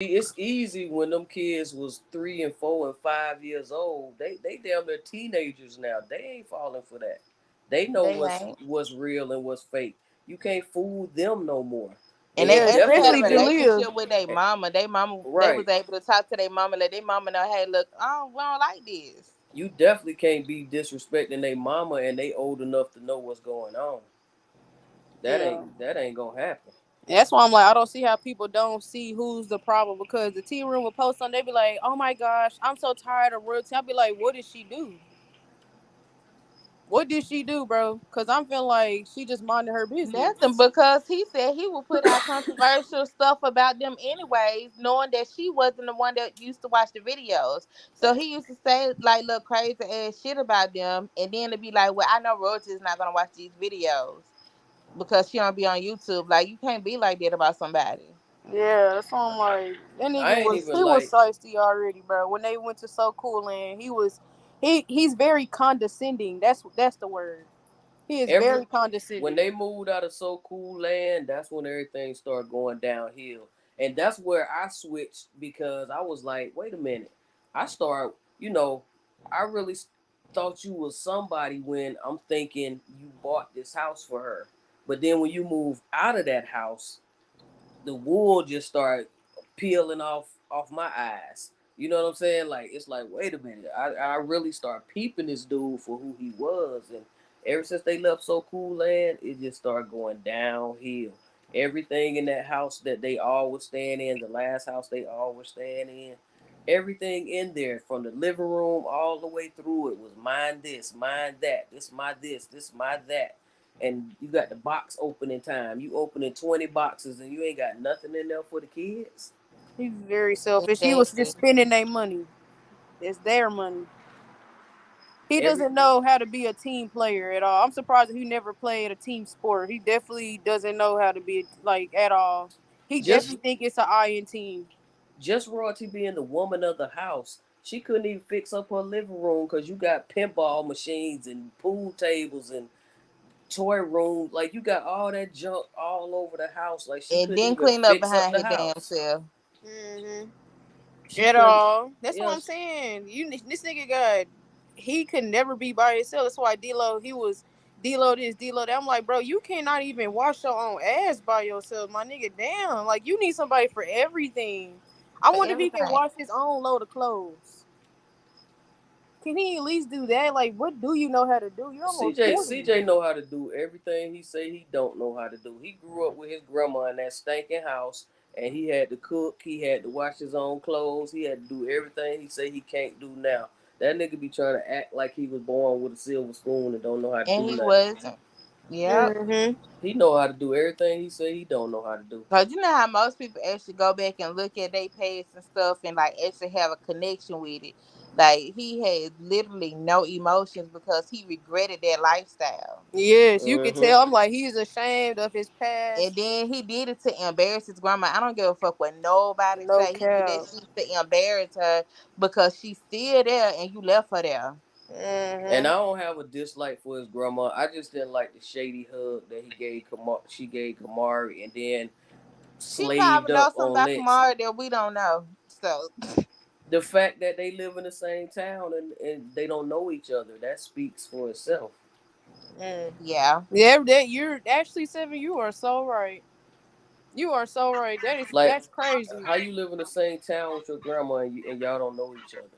It's easy when them kids was 3 and 4 and 5 years old. They damn they're teenagers now. They ain't falling for that. They know They what's ain't. what's real and what's fake. You can't fool them no more. And And they it Yeah, actually had definitely a especially ain't Delia. relationship with their mama. They mama, they was right. able to talk to their mama, let their mama know, hey, look, we don't like this. You definitely can't be disrespecting their mama and they old enough to know what's going on. Yeah. That ain't gonna happen. That's why I'm like, I don't see how people don't see who's the problem because the tea room will post on. They be like, "Oh my gosh, I'm so tired of royalty." I'll be like, "What did she do? What did she do, bro?" Because I'm feeling like she just minded her Nothing, business. because he said he would put out controversial stuff about them anyways, knowing that she wasn't the one that used to watch the videos. So he used to say like little crazy ass shit about them, and then to be like, "Well, I know Roach is not gonna watch these videos because she don't be on YouTube." Like, you can't be like that about somebody. Yeah, that's why I'm like, that I nigga ain't was even he was like feisty already, bro. When they went to So Cool and he's very condescending. That's the word. He is every very when condescending. they moved out of So Cool Land, that's when everything started going downhill. And that's where I switched because I was like, wait a minute. I start, I really thought you was somebody when I'm thinking you bought this house for her. But then when you move out of that house, the wool just started peeling off my eyes. You know what I'm saying? Like it's like, wait a minute. I really start peeping this dude for who he was, and ever since they left So Cool Land, it just started going downhill. Everything in that house that they all were staying in, the last house they all were staying in, everything in there from the living room all the way through it was mine this, mine that, this my that, and you got the box opening time. You opening 20 boxes and you ain't got nothing in there for the kids. He's very selfish. He was Exactly. just spending their money. It's their money. He Every doesn't know how to be a team player at all. I'm surprised he never played a team sport. He definitely doesn't know how to be like at all. He just definitely think it's an iron team. just Royalty being the woman of the house. She couldn't even fix up her living room because you got pinball machines and pool tables and toy rooms. Like you got all that junk all over the house. Like she And couldn't then even clean up fix up behind the his damn house. self. Hmm. She At couldn't. all. That's what I'm Yes, saying. This nigga got he could never be by himself. That's why D-Lo he was D-Lo this D-Lo that. I'm like, bro, you cannot even wash your own ass by yourself, my nigga. Damn, like you need somebody for everything. I For wonder if he can everything. wash his own load of clothes. Can he at least do that? Like, what do you know how to do? You're almost CJ 40. CJ know how to do everything he say he don't know how to do. He grew up with his grandma in that stinking house, and he had to cook, he had to wash his own clothes, he had to do everything he say he can't do now. That nigga be trying to act like he was born with a silver spoon and don't know how to And do he nothing. wasn't. Yep. Mm-hmm. He know how to do everything he say he don't know how to do. Cause you know how most people actually go back and look at their past and stuff and like actually have a connection with it. Like, he had literally no emotions because he regretted that lifestyle. Yes, you can Mm-hmm. tell. I'm like, he's ashamed of his And past. then he did it to embarrass his grandma. I don't give a fuck what nobody No say. He did that cap. shit to embarrass her because she's still there and you left her there. And Mm-hmm. I don't have a dislike for his grandma. I just didn't like the shady hug that she gave Kamari, and then She slaved probably knows up something on about Lexi. Kamara that we don't know. So The fact that they live in the same town and they don't know each other, that speaks for itself. Mm. yeah. Yeah, that you're actually Seven. You are so right. You are so right. Like, That's crazy. how you live in the same town with your grandma and y'all don't know each other?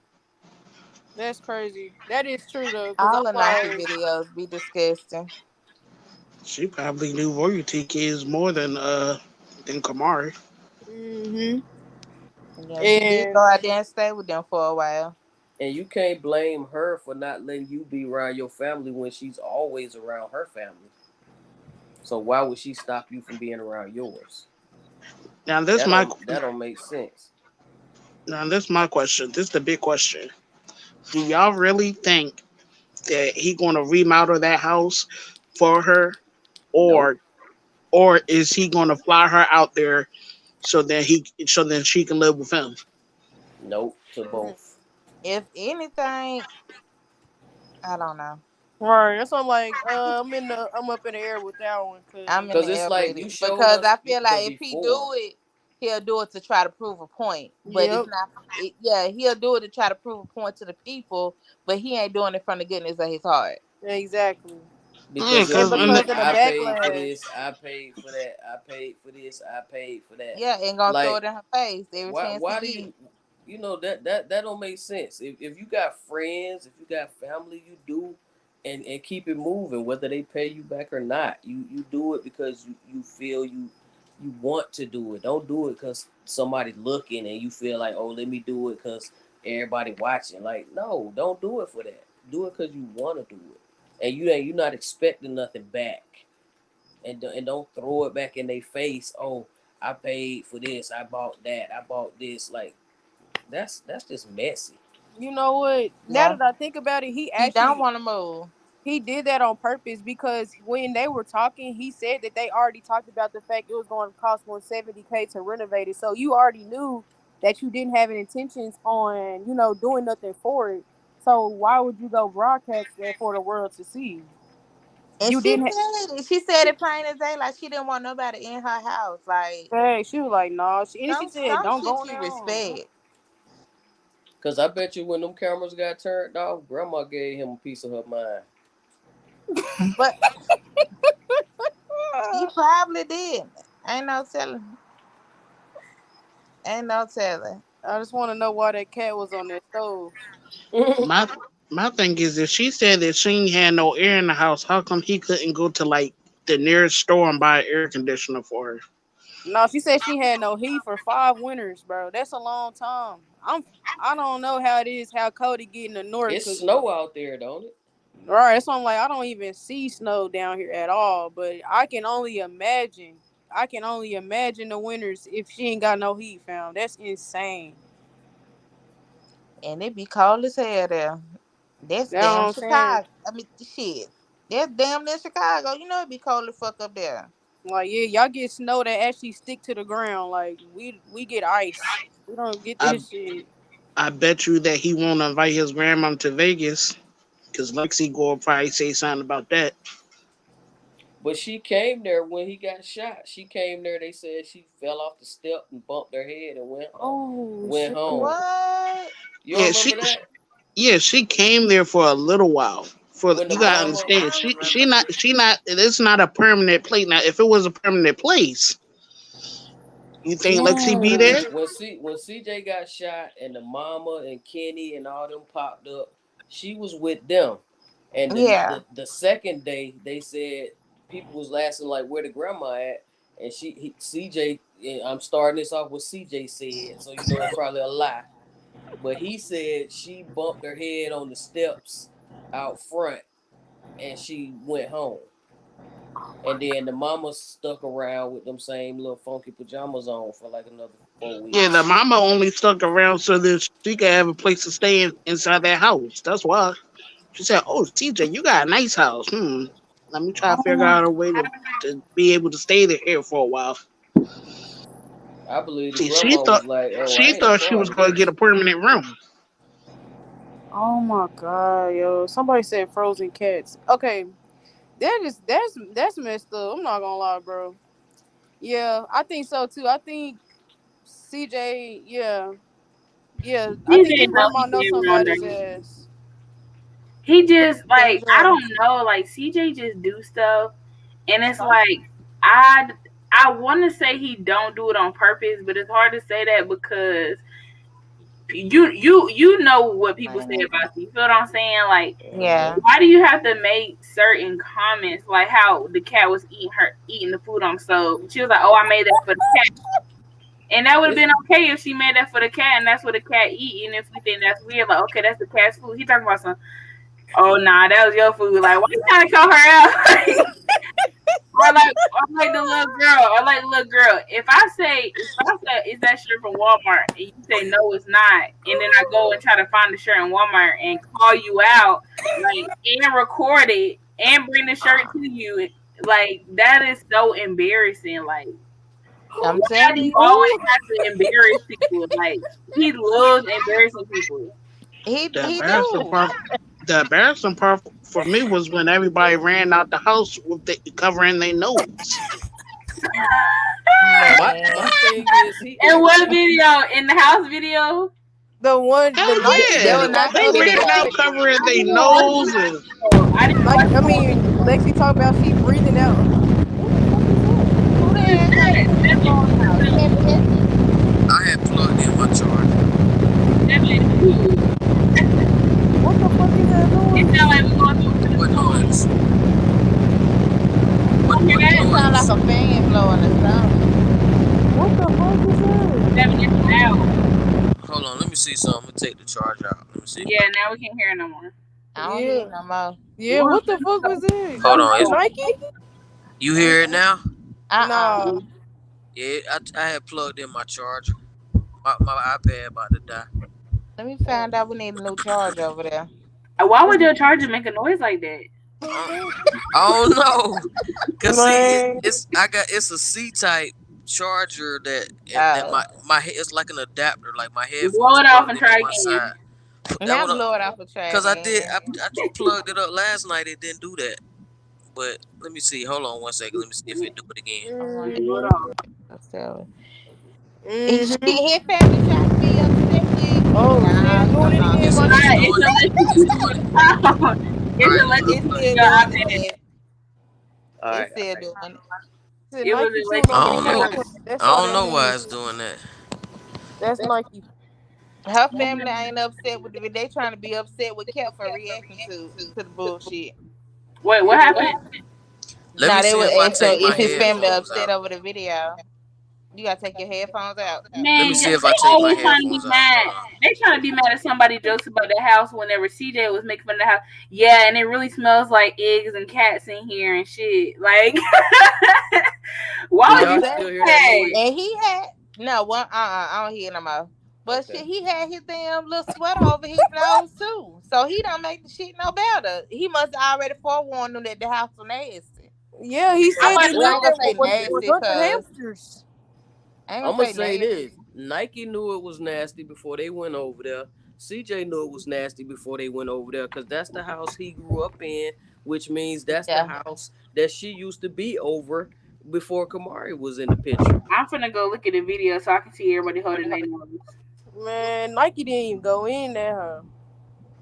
That's crazy. That is true though, cause I'm All the Nike like, videos be disgusting. She probably knew royalty kids more than Kamari. mm-hmm. Yeah, she did And go out there and stay with them for a while. And you can't blame her for not letting you be around your family when she's always around her family. So why would she stop you from being around yours? Now this That my don't make sense. now this my question. This is the big question. Do y'all really think that he gonna remodel that house for her, Nope. or is he gonna fly her out there so then she can live with him? Nope to mm, both. If anything, I don't know. right, that's why I'm like, I'm up in the air with that one, I'm in cause the Cause it's air with like you it showed because us I feel the like if he before. do it, he'll do it to try to prove a point. But it's Yep, not. Yeah, he'll do it to try to prove a point to the people, but he ain't doing it from the goodness of his heart. exactly. Yeah, Because And it'll because be because of the I paid for backlash, this, I paid for that, I paid for this, I paid for that. Yeah, and gonna throw Like it in her face every chance he why do get. you know that don't make sense. If you got friends, if you got family, you do and keep it moving, whether they pay you back or not. You do it because you feel you want to do it. Don't do it because somebody looking and you feel like, oh, let me do it because everybody watching. Like, no, don't do it for that. Do it because you want to do it, and you're not expecting nothing back, and don't throw it back in their face. Oh, I paid for this, I bought that, I bought this. Like, that's just messy. you know what? Now Yeah, that I think about it, he he don't actually want to move. he did that on purpose because when they were talking, he said that they already talked about the fact it was going to cost 170K to renovate it. So you already knew that you didn't have any intentions on, doing nothing for it. So why would you go broadcast that for the world to see? And You she didn't. said it. She said it plain as day. Like she didn't want nobody in her house. Like Hey, she was like, "No." She said, some "Don't shit go you down." respect. Cause I bet you when them cameras got turned off, grandma gave him a piece of her mind. But he probably did. Ain't no telling. Ain't no telling. I just want to know why that cat was on that stove. my my thing is, if she said that she ain't had no air in the house, how come he couldn't go to like the nearest store and buy an air conditioner for her? No, she said she had no heat for 5 winters, bro. That's a long time. I don't know how it is, how cold it get in the north, It's cause snow out there, don't it? right. That's why I'm like, I don't even see snow down here at all. But I can only imagine. I can only imagine the winters if she ain't got no heat, fam. That's insane. And it be cold as hell there. That's That's what damn I'm saying. Chicago. I mean, shit. That's damn near Chicago. You know it be cold as fuck up there. Like, yeah, y'all get snow that actually stick to the ground. Like we get ice. We don't get I this shit. I bet you that he won't invite his grandma to Vegas because Lexi will probably say something about that. But she came there when he got shot. She came there. They said she fell off the step and bumped her head and Oh went shit. home. What? You don't Yeah, remember that? yeah, she came there for a little while. For When the you gotta mama, understand, I she not. It's not a permanent place. Now, if it was a permanent place, you think Lexi be Damn. there? when CJ got shot and the mama and Kenny and all them popped up, she was with them. And yeah. the second day they said people was asking like where the grandma at, and CJ. I'm starting this off with CJ said, so you know it's probably a lie. But he said she bumped her head on the steps out front and she went home. And then the mama stuck around with them same little funky pajamas on for like another four Yeah, the weeks. mama only stuck around so that she could have a place to stay inside that house. That's why she said, "Oh, TJ, you got a nice house. Let me try to Oh figure my. out a way to be able to stay there here for a while." I believe the See, she grandma thought was like, "Oh, I she ain't a thought she part was of going to get this." a permanent room. Oh my god, yo. Somebody said frozen cats. Okay. That's messed up. I'm not gonna lie, bro. Yeah, I think so too. I think CJ, yeah. Yeah. I think the CJ know grandma he knows getting something on about there. his ass. He just like I Deja. don't know, like CJ just do stuff, and it's like I I want to say he don't do it on purpose, but it's hard to say that because you know what people say about you. You feel what I'm saying? Like, Uh-huh. Yeah. why do you have to make certain comments like how the cat was eating the food on stove? She was like, "Oh, I made that for the cat," and that would have It's been okay if she made that for the cat, and that's what the cat eat. And if we think that's weird, like, okay, that's the cat's food. He talking about some. Oh nah, that was your food. Like, why you trying to call her out? or like the little girl, If I say, is that shirt from Walmart, and you say no, it's not, and then I go and try to find the shirt in Walmart and call you out, like, and record it and bring the shirt to you, like that is so embarrassing. Like, I'm why do telling you you. always Oh, have to embarrass people? Like, he loves embarrassing people. The He embarrassing do. part, the embarrassing part for me was when everybody ran out the house with covering their nose. My thing is he. And what video? In the house video? The one, Hell the Nike They yeah. were video. not They supposed to ran out be. covering I their didn't watch nose the and video. I didn't watch I mean, Lexi talking about she breathing out. What the fuck is that? Who the hell got a fan blowing out? Kevin Hessy? I had plugged in my charger. that man too. What the fuck is that It noise? sound like we going through What the storm. noise? You hear that? It sound like a fan blowing or something. What the fuck is that? That man, it's loud. Hold on, let me see something. I'm gonna take the charger out. Let me see. Yeah, now we can't hear it no more. I don't Yeah. hear it no more. Yeah, what the fuck was that? Hold on, It's it's- Nike? You hear it now? No. Yeah, I had plugged in my charger. My iPad about to die. Let me find out we need a new charge over there. Why would your charger make a noise like that? I don't know. Cause Man. see, it's a C type charger that my head it's like an adapter. Like my headphones. Blow it off and plugged try into one again. side. Now blow it off a track. Cause I just plugged it up last night. It didn't do that. But let me see. Hold on one second. Let me see if it do it again. Blow it off. His family trying to be upset with. Oh, shit, doing it again, It's my Alright, nigga. it's a Alright, It's still doing Yeah, it. Alright. It's still doing it. It was Nike like- too, I don't know. That's I all don't that know why is. it's doing that. That's Nike. Her family ain't upset with the video. They trying to be upset with Kev for reacting to the bullshit. Wait, what happened? Let me They see were if I asking take my if his family headphones upset out. over the video. You gotta take your headphones out. Man, Let me see if they I take my always trying to be headphones out. mad. Hold on. They trying to be mad at somebody jokes about the house whenever CJ was making fun of the house. Yeah, and it really smells like eggs and cats in here and shit. Like, why Y'all would you still say hear that that? noise? And he had I don't hear no more. But Okay. shit, he had his damn little sweater over his nose too. So he don't make the shit no better. He must have already forewarned them that the house was nasty. Yeah, he said I they might lived gonna there say with nasty 100 'cause- hamsters. I ain't I'm gonna gonna say nasty. this: Nike knew it was nasty before they went over there. CJ knew it was nasty before they went over there because that's the house he grew up in, which means that's the house that she used to be over before Kamari was in the picture. I'm finna go look at the video so I can see everybody holding their nose. Man, Nike didn't even go in there, huh?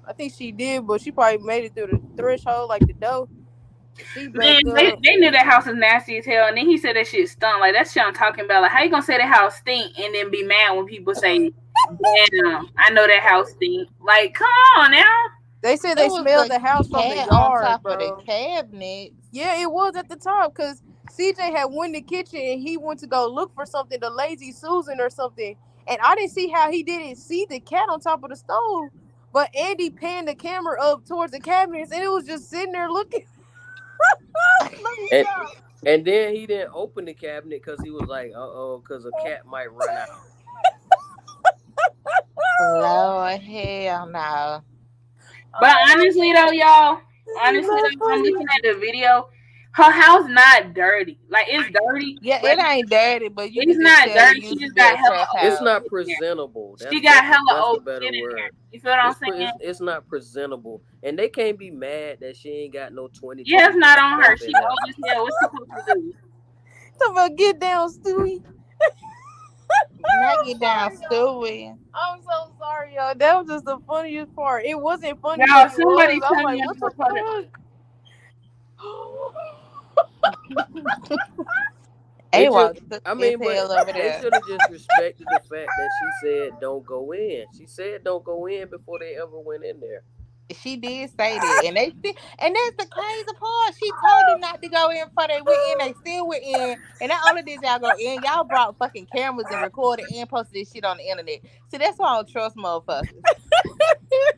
I think she did, but she probably made it through the threshold like the dough. She Man, backed they up. knew that house was nasty as hell, and then he said that shit stunk. Like, that's shit I'm talking about. Like, how you gonna say that house stink and then be mad when people say, damn, I know that house stink? Like, come on now. They said they It was smelled the the house from the cat yard, on top bro. of the cabinet. Yeah, it was at the top because CJ had went in the kitchen and he went to go look for something, the Lazy Susan or something. And I didn't see how he didn't see the cat on top of the stove. But Andy panned the camera up towards the cabinets and it was just sitting there looking. And then he didn't open the cabinet because he was like, because a cat might run out. Lord, hell no. But honestly, though, y'all, I'm looking at the video. Her house not dirty. Like, it's dirty. Yeah, but it ain't dirty, but you It's can not just tell dirty. it She used just to be a got hella crack old. house. It's not presentable. She got hella that's old the better shit in word. there. You feel what I'm saying? It's not presentable, and they can't be mad that she ain't got no 20. Yeah, it's not on her. stuff She in there. old as hell. What's she supposed to do? Talking about get down, Stewie. Now get down, Stewie. I'm so sorry, y'all. That was just the funniest part. It wasn't funny. Y'all, but it somebody was. I was tell like, me what to the report They AWOL just- took I mean, his hell but over they there. should have just respected the fact that she said don't go in. She said don't go in before they ever went in there. She did say that, and that's the crazy part. She told them not to go in before they went in. They still went in, and not only did y'all go in, y'all brought fucking cameras and recorded and posted this shit on the internet. See, that's why I don't trust motherfuckers.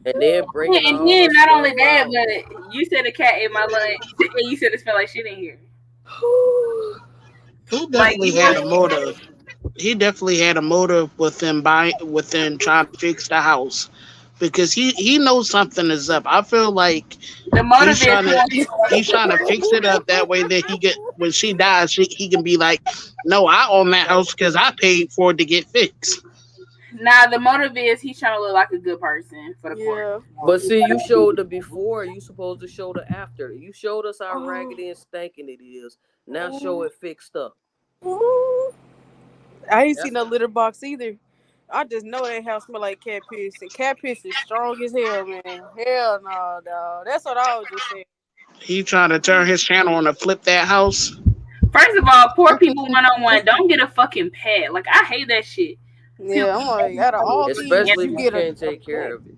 And then bringing And all then her not only stuff that, out. but you said the cat ate my lunch, and you said it smelled like shit in here. he definitely had a motive. He definitely had a motive with them trying to fix the house. Because he knows something is up. I feel like The motive he's trying to fix it up that way that when she dies, he can be like, no, I own that house because I paid for it to get fixed. Nah, the motive is he's trying to look like a good person for the court. But see, you showed the before. You supposed to show the after. You showed us how raggedy and stinking it is. Now show it fixed up. Ooh. I ain't seen That's no litter box either. I just know that house smell like cat piss, and cat piss is strong as hell, man. Hell no, dog. That's what I was just saying. He trying to turn his channel on to flip that house. First of all, poor people 101 don't get a fucking pet. Like I hate that shit. Yeah, I'm like, out of all these, especially you if you get can't a take care pet. of it.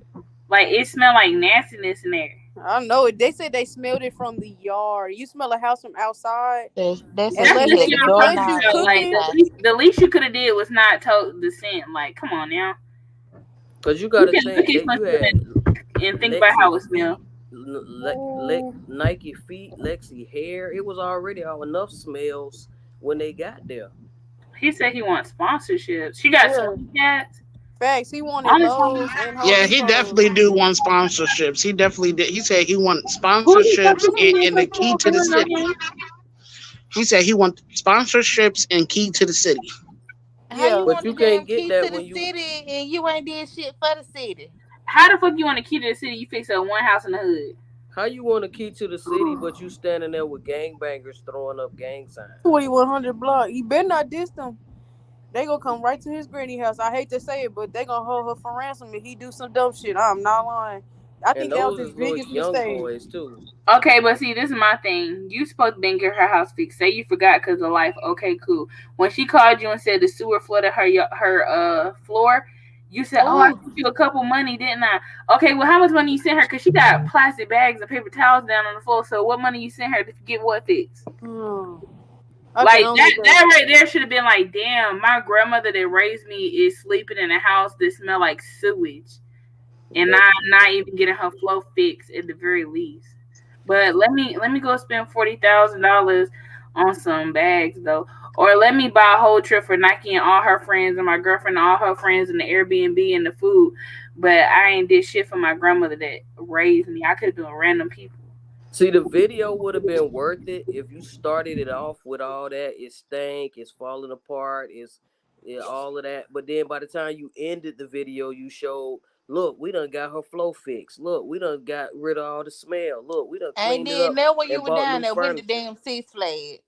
Like it smell like nastiness in there. I know it. They said they smelled it from the yard. You smell a house from outside, They That's said unless she what had it's the I'm talking because you doorknob about. Like cooking. inside. the least you could have did was not told the scent. Like, come on now. Cause you You gotta can look think at that you had something and think about Lexi how it feet, smells. Ooh. Nike feet, Lexi hair. It was already all enough smells when they got there. He said he wants sponsorships. She got Yeah, swing cats. facts. He wanted Only Lowe's and Home Yeah, he Depot. definitely do want sponsorships. He definitely did. He said he want who the fuck sponsorships is in and the key to the city. He said he want sponsorships and key to the city. How you Yeah, But want you the can't damn get key to that the when you. city and you ain't did shit for the city? How the fuck you want a key to the city? You fix up one house in the hood. How you want a key to the city, but you standing there with gangbangers throwing up gang signs? 2100 block. He better not diss them. They gonna come right to his granny house. I hate to say it, but they gonna hold her for ransom if he do some dumb shit. I'm not lying. I And think that was those his is little biggest young mistake. boys too. Okay, but see, this is my thing. You supposed to been get her house fixed. Say you forgot because of life. Okay, cool. When she called you and said the sewer flooded her floor, you said, "Oh, I Oh, sent you a couple money, didn't I?" Okay, well, how much money you sent her? Because she got plastic bags and paper towels down on the floor. So what money you sent her to get what fixed? I can Like only that right there should have been like, damn, my grandmother that raised me is sleeping in a house that smell like sewage, and I'm not even getting her flow fixed at the very least. But let me go spend $40,000 on some bags though, or let me buy a whole trip for Nike and all her friends and my girlfriend and all her friends and the Airbnb and the food. But I ain't did shit for my grandmother that raised me. I could have been random people. See, the video would have been worth it if you started it off with all that. It stank. It's falling apart. All of that. But then by the time you ended the video, you showed, look, we done got her flow fixed. Look, we done got rid of all the smell. Look, we done I ain't cleaned it did up that when you and were bought down new there with the furniture. damn Six Flags.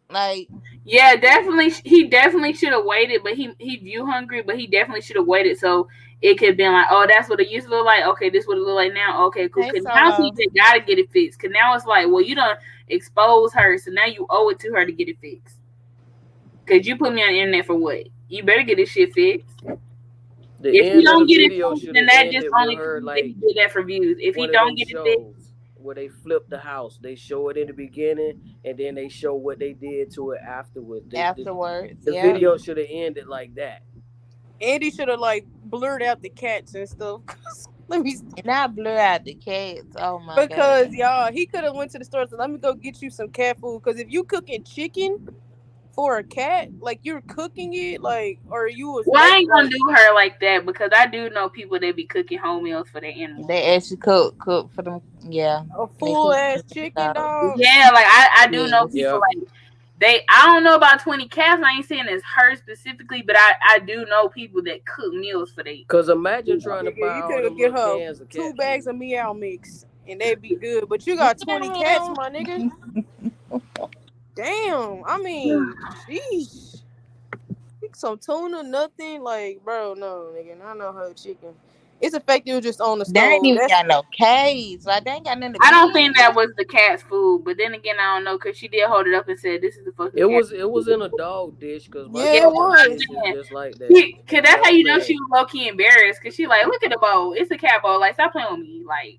Like, Yeah, definitely. He definitely should have waited, but he view hungry, but he definitely should have waited so it could have been like, oh, that's what it used to look like. Okay, this what it look like now. Okay, cool. hey Cause now he Solo. just gotta get it fixed. Cause now it's like, well, you don't expose her, so now you owe it to her to get it fixed. Cause you put me on the internet for what? You better get this shit fixed. The If he end of don't the get it video fixed, should then have that just ended with only her proves that he like did that for views. If he one of don't them get it fixed, shows where they flip the house. They show it in the beginning and then they show what they did to it afterwards. Afterwards, The yeah. video should have ended like that. Andy should have like blurred out the cats and stuff. Let me, And I blur out the cats. Oh my because god. y'all, he could have went to the store and said, "Let me go get you some cat food." Because if you cooking chicken for a cat, like you're cooking it, like, or you was well, I making ain't gonna like do her like that because I do know people that be cooking home meals for their animals. They actually cook for them. Yeah. a They full cook ass for the chicken dog. dog. Yeah, like I do know Yes. people Yeah. like I don't know about 20 cats. I ain't saying it's her specifically, but I do know people that cook meals for they. Cause imagine trying to Nigga, buy you all could them get little her cans of 2 cat bags food. of meow mix and they'd be good. But you got 20 cats, my nigga. Damn, I mean, sheesh. Some tuna, nothing. Like, bro, no, nigga. I know her chicken. It's the fact it was just on the They ain't stove. even That's got no cage. Like they ain't got nothing to I don't be think in. that was the cat's food, but then again, I don't know because she did hold it up and said, "This is the fucking." It cat. was in a dog dish because my yeah, Yeah, it grandma was. dish is just like that. Cause that's how All you know bad. she was low key embarrassed. Cause she like, look at the bowl. It's a cat bowl. Like, stop playing with me. Like,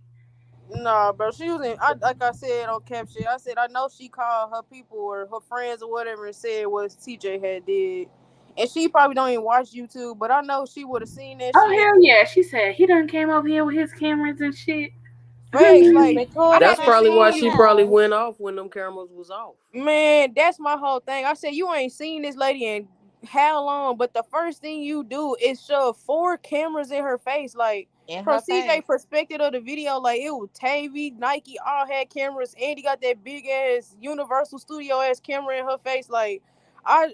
Nah, bro. She was in. Like I said on cap shit. I said I know she called her people or her friends or whatever and said what TJ had did, and she probably don't even watch YouTube. But I know she would have seen that oh shit. hell yeah, she said he done came over here with his cameras and shit. Facts, like Record That's I had probably why seen she it. probably went off when them cameras was off. Man, that's my whole thing. I said you ain't seen this lady in how long, but the first thing you do is shove 4 cameras in her face. Like in from her CJ face. perspective of the video, like it was Tavy, Nike all had cameras. Andy got that big ass Universal Studio ass camera in her face. Like I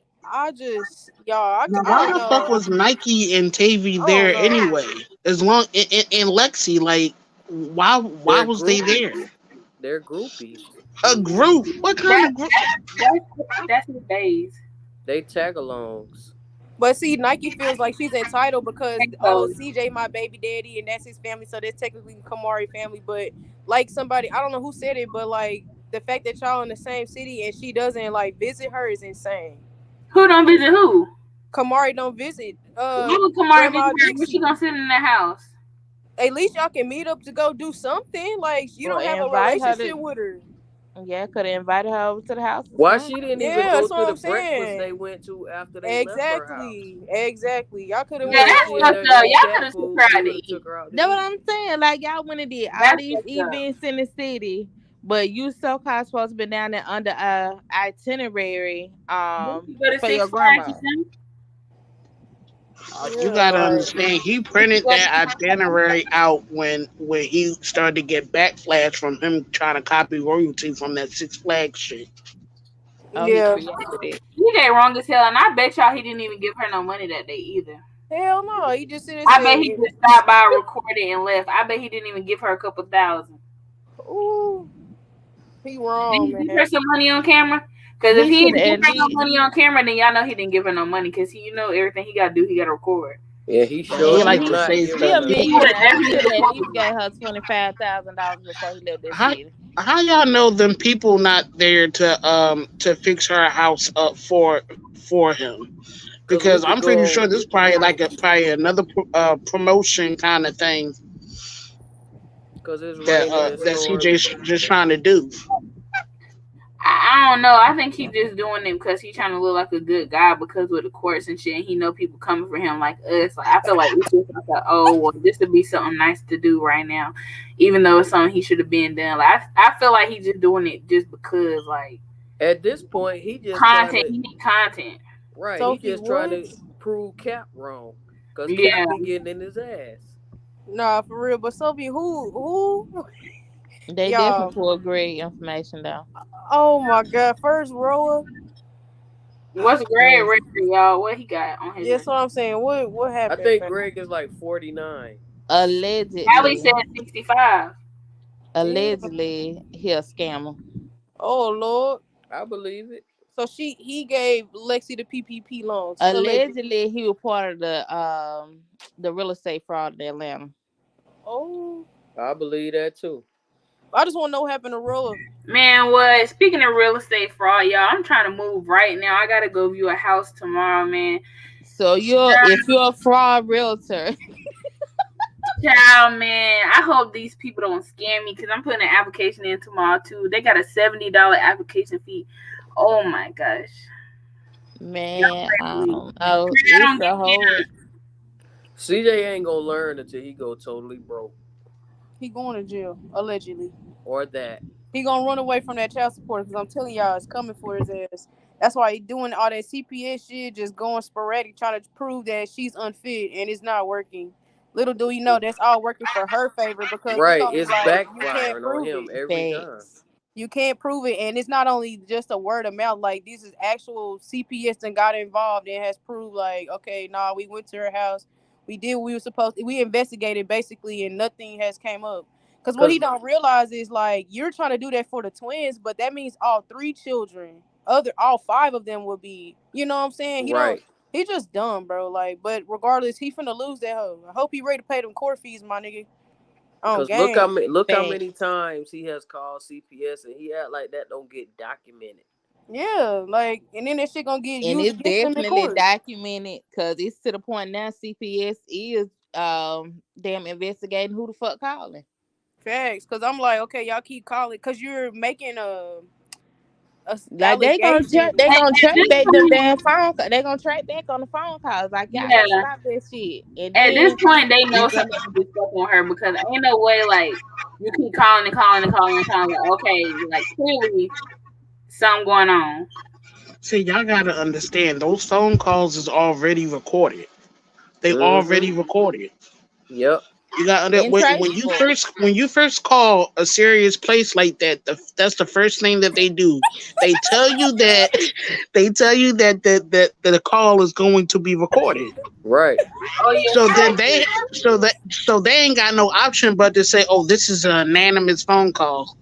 just y'all, Now, I why don't the fuck know. was Nike and Tavy I there don't know. anyway? As long and Lexi, like, why They're was they there? groupies. They're groupies. A group? What kind That of group? that's his days. They tag-alongs. But see, Nike feels like she's entitled because So CJ my baby daddy and that's his family, so that's technically Kamari family. But like somebody, I don't know who said it, but like the fact that y'all in the same city and she doesn't like visit her is insane. who don't visit who? Kamari don't visit Why would Kamari Grandma visit her when she Dixie. gonna sit in the house? At least y'all can meet up to go do something. Like you Well, don't have a invite her relationship to- with her. Yeah, could have invited her over to the house. or Why something. she didn't Yeah, even go that's to what the I'm saying. breakfast they went to after they left her house? Exactly. Y'all could have Yeah, went that's out. fucked up. Y'all could have took her out to Would've eat. took her out to That's what eat. I'm saying. Like y'all went and did all That's these fucked up. events in the city, but you so-called supposed to be down there under itinerary You go to for Six your Flags grandma. or something? You gotta like, understand, he printed that itinerary out when he started to get backlash from him trying to copy royalty from that Six Flags shit. Oh, yeah. he created it. CJ wrong as hell, and I bet y'all he didn't even give her no money that day either. Hell no. He just said, I bet he just stopped by, recorded, and left. I bet he didn't even give her a couple thousand. ooh, he Did wrong, he give man. her some money on camera? Because if He he should didn't at give her no least. money on camera, then y'all know he didn't give her no money. Because you know everything he got to do, he got to record. Yeah, he He sure like did to not save give He her a none. He would have millionaire. He definitely should at least recorded. gave her $25,000 before he left this How city. how y'all know them people not there to fix her house up for him? Cause Because we I'm could go pretty on. sure this is probably another promotion kind of thing Cause it's that raining and that storming. CJ's just trying to do. I don't know. I think he just doing it because he's trying to look like a good guy because with the courts and shit. And he know people coming for him like us. Like I feel like it's just like, oh well, this would be something nice to do right now, even though it's something he should have been done. Like I feel like he's just doing it just because like At this point, he just trying content. to He need content. right. So He he just trying to would? prove Cap wrong. Cause Yeah. Cap be getting in his ass. Nah, for real. But Sophie, who? They Y'all. definitely pulled great information though. Oh my God! First rower. What's Greg record, y'all? What he got on his? That's what I'm saying. What I happened? think fam? Greg is like 49. Allegedly, Allie said 65. allegedly, he a scammer. Oh Lord. I believe it. So he gave Lexi the PPP loans. Allegedly. Allegedly, he was part of the real estate fraud in Atlanta. Oh. I believe that too. I just want to know what happened to Roa. Man, what? Speaking of real estate fraud, y'all, I'm trying to move right now. I gotta go view a house tomorrow, man. So if you're a fraud realtor, Child, man, I hope these people don't scam me because I'm putting an application in tomorrow too. They got a $70 application fee. Oh my gosh. man, I don't it's get a whole. CJ ain't gonna learn until he go totally broke. He going to jail allegedly. Or that. He gonna run away from that child support because I'm telling y'all it's coming for his ass. That's why he doing all that CPS shit, just going sporadic, trying to prove that she's unfit and it's not working. Little do you know that's all working for her favor because Right. only It's like you can't backfiring on prove him it. every time. Facts. You can't prove it, and it's not only just a word of mouth. Like this is actual CPS and got involved and has proved like, okay, nah, we went to her house, we did what we were supposed to, we investigated basically, and nothing has came up. Because what he don't realize is like you're trying to do that for the twins, but that means all three children, all five of them will be. You know what I'm saying? Right. He just dumb, bro. Like, but regardless, he finna lose that hoe. I hope he ready to pay them court fees, my nigga. Because look how many times he has called CPS and he act like that don't get documented. Yeah, like, and then that shit gonna get And used it's against him in definitely court. documented because it's to the point now CPS is damn investigating who the fuck calling. Facts, because I'm like, okay, y'all keep calling because you're making a Like they gonna track back them damn phone. They gonna track back on the phone calls. Like y'all gotta stop that shit. And at this then point, they know something is stuck on her because ain't no way like you keep calling and calling and calling and calling. Like, okay, like clearly something going on. See, y'all gotta understand those phone calls is already recorded. They already recorded. Yep. You got when you first call a serious place like that, that's the first thing that they do. They tell you that the call is going to be recorded. Right. Oh yeah. So they ain't got no option but to say, oh, this is an anonymous phone call.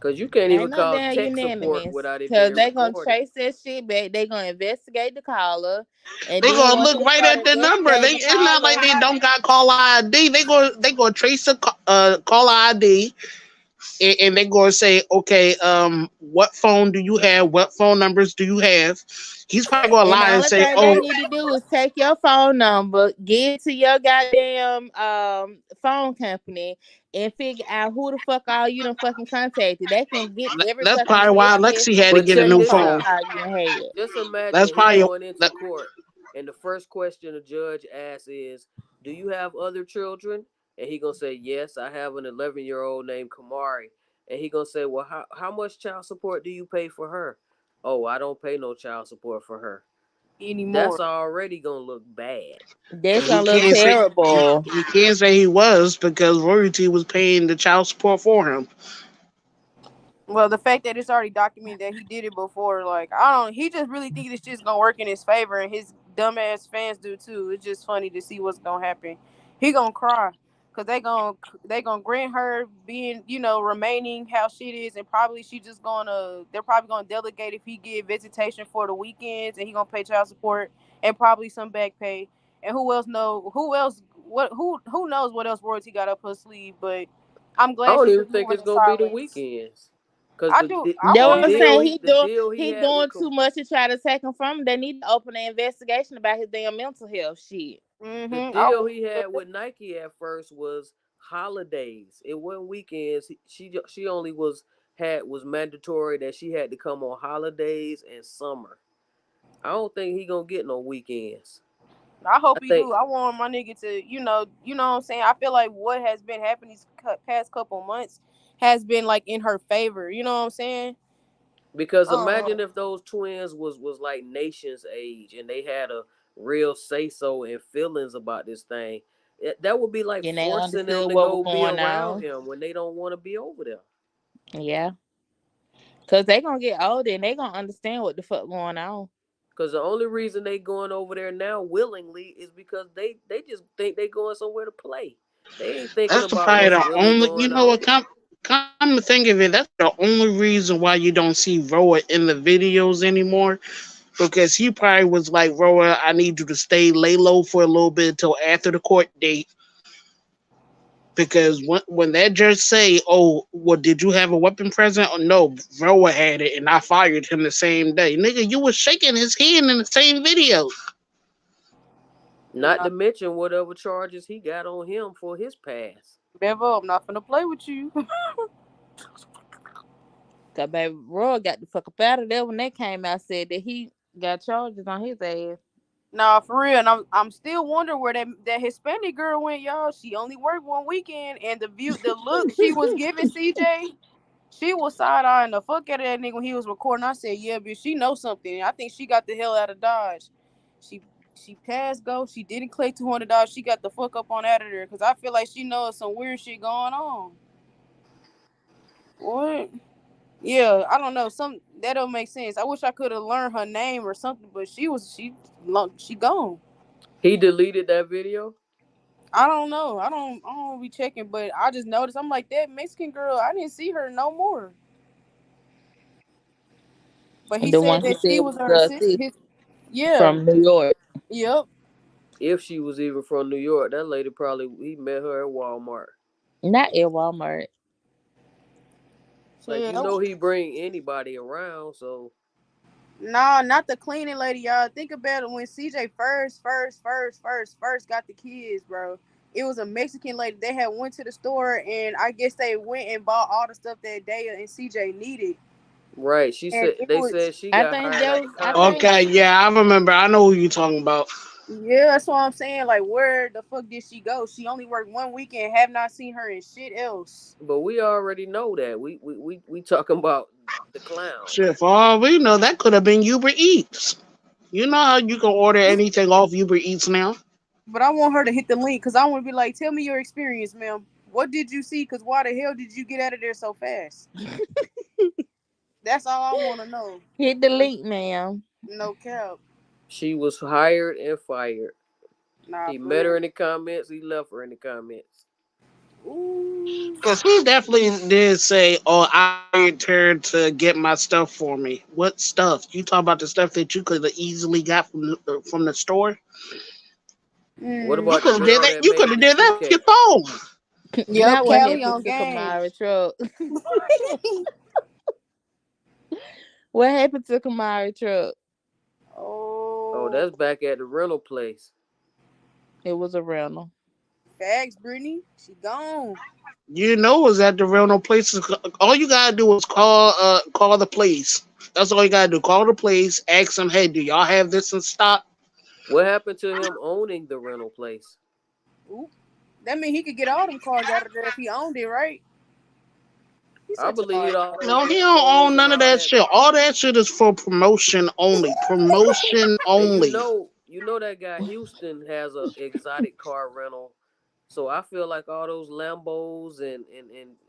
Cause you can't even Ain't no call damn tech support unanimous. without it Cause being they gonna recorded. trace that shit back. They gonna investigate the caller, and They then gonna once look they right start at the number. investigating the It's not like caller, they don't got caller ID. They gonna trace the caller ID, and they gonna say, okay, what phone do you have? What phone numbers do you have? He's probably gonna and the lie and only say, thing they oh, need to do is take your phone number, get it to your goddamn phone company, and figure out who the fuck all you done fucking contacted. They can get every that's fucking probably why text Lexi message had to But and get a check new any this phone phone. out. call you done had. Just That's imagine he probably going into court, and the first question the judge asks is, "Do you have other children?" And he gonna say, "Yes, I have an 11-year-old named Kamari." And he gonna say, "Well, how much child support do you pay for her?" "Oh, I don't pay no child support for her." That's anymore. already gonna look bad. That's and he gonna look can't say terrible. he can't say he was because royalty was paying the child support for him. Well, the fact that it's already documented that he did it before, like I don't, he just really think this shit's gonna work in his favor, and his dumbass fans do too. It's just funny to see what's gonna happen. He gonna cry because they gonna grant her being, remaining how shit is, and probably she just gonna they're probably gonna delegate if he get visitation for the weekends, and he gonna pay child support and probably some back pay. And who knows what else royalty got up her sleeve, but I'm I glad don't she's even just think moving it's in gonna be the silence. weekends, cause I do. I That want what it I'm to saying. be. He the do deal he he had with doing too much to try to take him from him. They need to open an investigation about his damn mental health shit. the I deal want he had with Nike at first was holidays. It wasn't weekends. She only was mandatory that she had to come on holidays and summer. I don't think he gonna get no weekends. I I hope he think do. I want my nigga to, what I'm saying. I feel like what has been happening these past couple months has been like in her favor. You know what I'm saying? because Uh, imagine if those twins was like nation's age and they had a real say so and feelings about this thing. That would be like And they forcing them understood to what was go be going around on. him when they don't want to be over there. Yeah, cause they gonna get older and they gonna understand what the fuck going on. Because the only reason they going over there now willingly is because they just think they going somewhere to play. They ain't thinking That's about probably what's the really only. You going know on. what? Come to think of it, that's the only reason why you don't see Roa in the videos anymore. Because he probably was like, Roa, I need you to lay low for a little bit until after the court date. Because when that judge say, "Oh, well, did you have a weapon present?" Or no, Roa had it, and I fired him the same day. Nigga, you was shaking his hand in the same video. Not nah, to mention whatever charges he got on him for his past. Bevo, I'm not gonna play with you. Cause baby Roy got the fuck up out of there when they came out said that he got charges on his ass. Nah, for real. And I'm still wondering where that Hispanic girl went, y'all. She only worked one weekend, and the look she was giving CJ. She was side eyeing the fuck out of that nigga when he was recording. I said, "Yeah, bitch, she knows something." I think she got the hell out of Dodge. She she passed go. She didn't collect $200. She got the fuck up on out of there because I feel like she knows some weird shit going on. What? Yeah, I don't know. That don't make sense. I wish I could have learned her name or something, but she gone. He deleted that video. I don't know. I don't be checking, but I just noticed. I'm like that Mexican girl. I didn't see her no more. But he The said one he that she said was was her the assistant. sis Yeah. from New York. Yep. If she was even from New York, that lady probably he met her at Walmart. Not at Walmart. Like Yeah. he bring anybody around, so Nah, not the cleaning lady, y'all. Think about it when CJ first got the kids, bro. It was a Mexican lady. They had went to the store and I guess they went and bought all the stuff that Daya and CJ needed. right. She And said it they was said she I got think hired that at the was. I counter. think Okay, yeah, I remember. I know who you talking about. yeah, that's what I'm saying. Like, where the fuck did she go? She only worked one weekend. Have not seen her in shit else. But we already know that. We talking about the clown. Shit, for all we know, that could have been Uber Eats. You know how you can order anything off Uber Eats now? But I want her to hit the link because I want to be like, tell me your experience, ma'am. What did you see? Because why the hell did you get out of there so fast? That's all I want to know. hit the link, ma'am. No cap. She was hired and fired. Nah, He for met her real. in the comments. He left her in the comments. Ooh. Because he definitely did say, "Oh, I returned to get my stuff for me." What stuff? You talk about the stuff that you could have easily got from the store. What Mm. You about the could have did girl that. that You could made have the did that with your suitcase? phone. Yep, Now what Callie happened on to game. Kamara truck? What happened to Kamara truck? Oh, Oh, that's back at the rental place. It was a rental. facts, Brittany. She gone. You know, it was at the rental places. All you gotta do is call the place. That's all you gotta do. Call the place. Ask them, "Hey, do y'all have this in stock?" What happened to him owning the rental place? Ooh. That mean he could get all them cars out of there if he owned it, right? He's I such a lie. believe all those No, he don't Lambos own and none of all that that. shit. All that shit is for promotion only. Promotion And only. you know that guy Houston has a exotic car rental. So I feel like all those Lambos and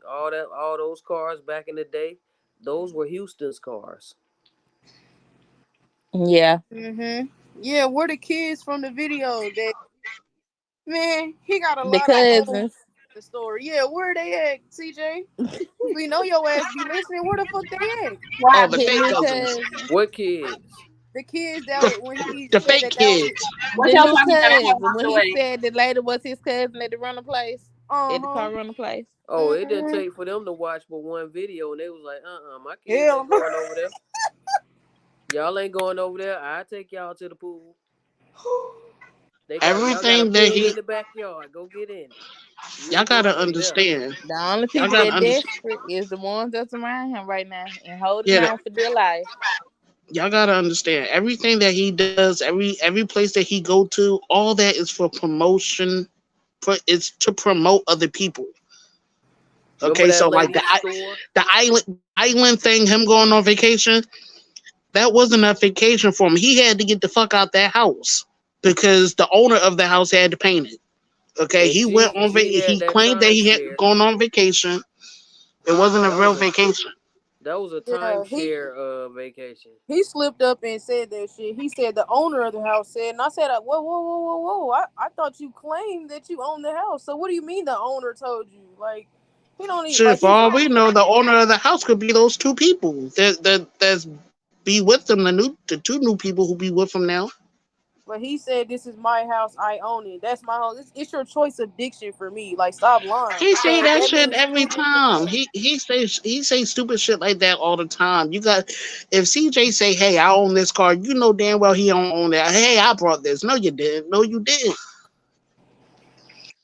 all those cars back in the day, those were Houston's cars. Yeah, Mm-hmm. Yeah, we're the kids from the video. That man, he got a the lot of old cousins. the story. Yeah, where they at, CJ? We know your ass be listening. Where the fuck they at? What Oh, the happened? His fake new cousins. cousin. What kids? The kids that The, when he the said fake that was kids. What The y'all new talking about? I had cousin. walked When he away. said the lady was his cousin at the rental place, at the uh-huh. car rental place. Oh, it didn't Mm-hmm. take for them to watch but one video and they was like, my kids Hell ain't no. going over there. Y'all ain't going over there. I take y'all to the pool. Y'all got a Everything that pool he, in the backyard. Go get in it. You y'all ain't gotta going over there. understand. The only Y'all people gotta that understand. desperate is the ones that's around him right now and holding Yeah, on for dear life. y'all gotta understand. Everything that he does, every place that he go to, all that is for promotion. It's to promote other people. Remember Okay, that so like lady in the store? the island thing, him going on vacation, that wasn't a vacation for him. He had to get the fuck out that house because the owner of the house had to paint it. Okay, And he went on. she had He that claimed that he had timeshare. gone on vacation. It wasn't a That was real a vacation. Yeah, timeshare vacation. he slipped up and said that shit. He said the owner of the house said, and I said, whoa, whoa, whoa, whoa, whoa. I thought you claimed that you own the house. So what do you mean the owner told you? Like, he don't even Shit, like for he's all not. we know, the owner of the house could be those two people that's be with them. The two new people who be with him now. But he said, "This is my house. I own it. That's my home. It's your choice of diction for me. Like, stop lying He say because that that shit means every you live in time. there." He say stupid shit like that all the time. You got if CJ say, "Hey, I own this car," you know damn well he don't own that. Hey, I brought this. No, you didn't. No, you didn't.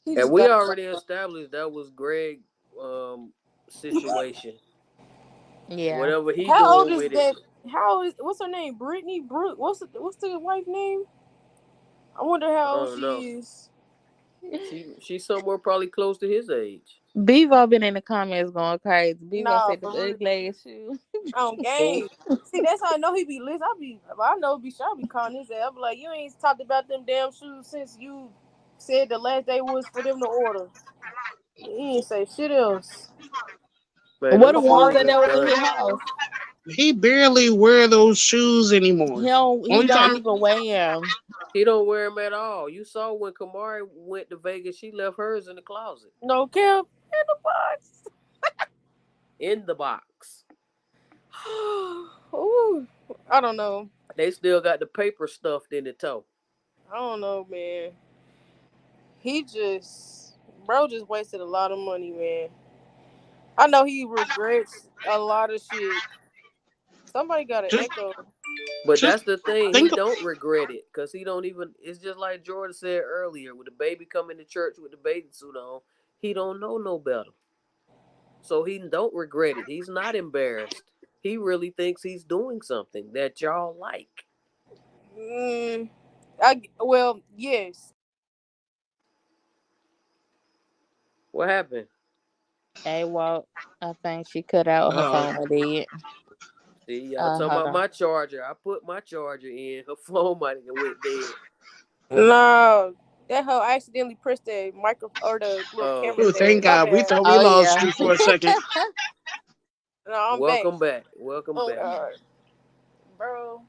He And just we got. already established that was Greg situation. Yeah. Whatever he How old doing is with it, that? How is what's her name? Brittany Brooke. What's the wife name? I wonder I how old don't know. she is. She's somewhere probably close to his age. Bevo been in the comments going crazy. Bevo Nah, said the for real. ugly ass shoe. On Who? game. See, that's how I know he be listening. I know be sure I be calling his ass. I be like, you ain't talked about them damn shoes since you said the last day was for them to order. He ain't say shit else. Man, What them the ones shoes that is was in done. his house? He barely wear those shoes anymore. He Only don't time even wear them. He don't wear them at all. You saw when Kamari went to Vegas, she left hers in the closet, No cap in the box. in the box. Ooh, I don't know. They still got the paper stuffed in the toe. I don't know, man. He just, bro, just wasted a lot of money, man. I know he regrets a lot of shit. Somebody got an just echo. But just that's the thing. He think don't regret it because he don't even. It's just like Jordan said earlier, with the baby coming to church with the bathing suit on, he don't know no better. So he don't regret it. He's not embarrassed. He really thinks he's doing something that y'all like. Mm, yes. What happened? Hey, Walt, I think she cut out her uh phone with it. See, y'all talking Hold about on. my charger. I put my charger in. Her phone might have went dead. No, that hoe accidentally pressed the micro or the little Oh, camera oh, thing. thank My God. We bad. thought we Oh lost yeah. you for a second. No, I'm back. welcome back. Welcome Oh back. God, bro.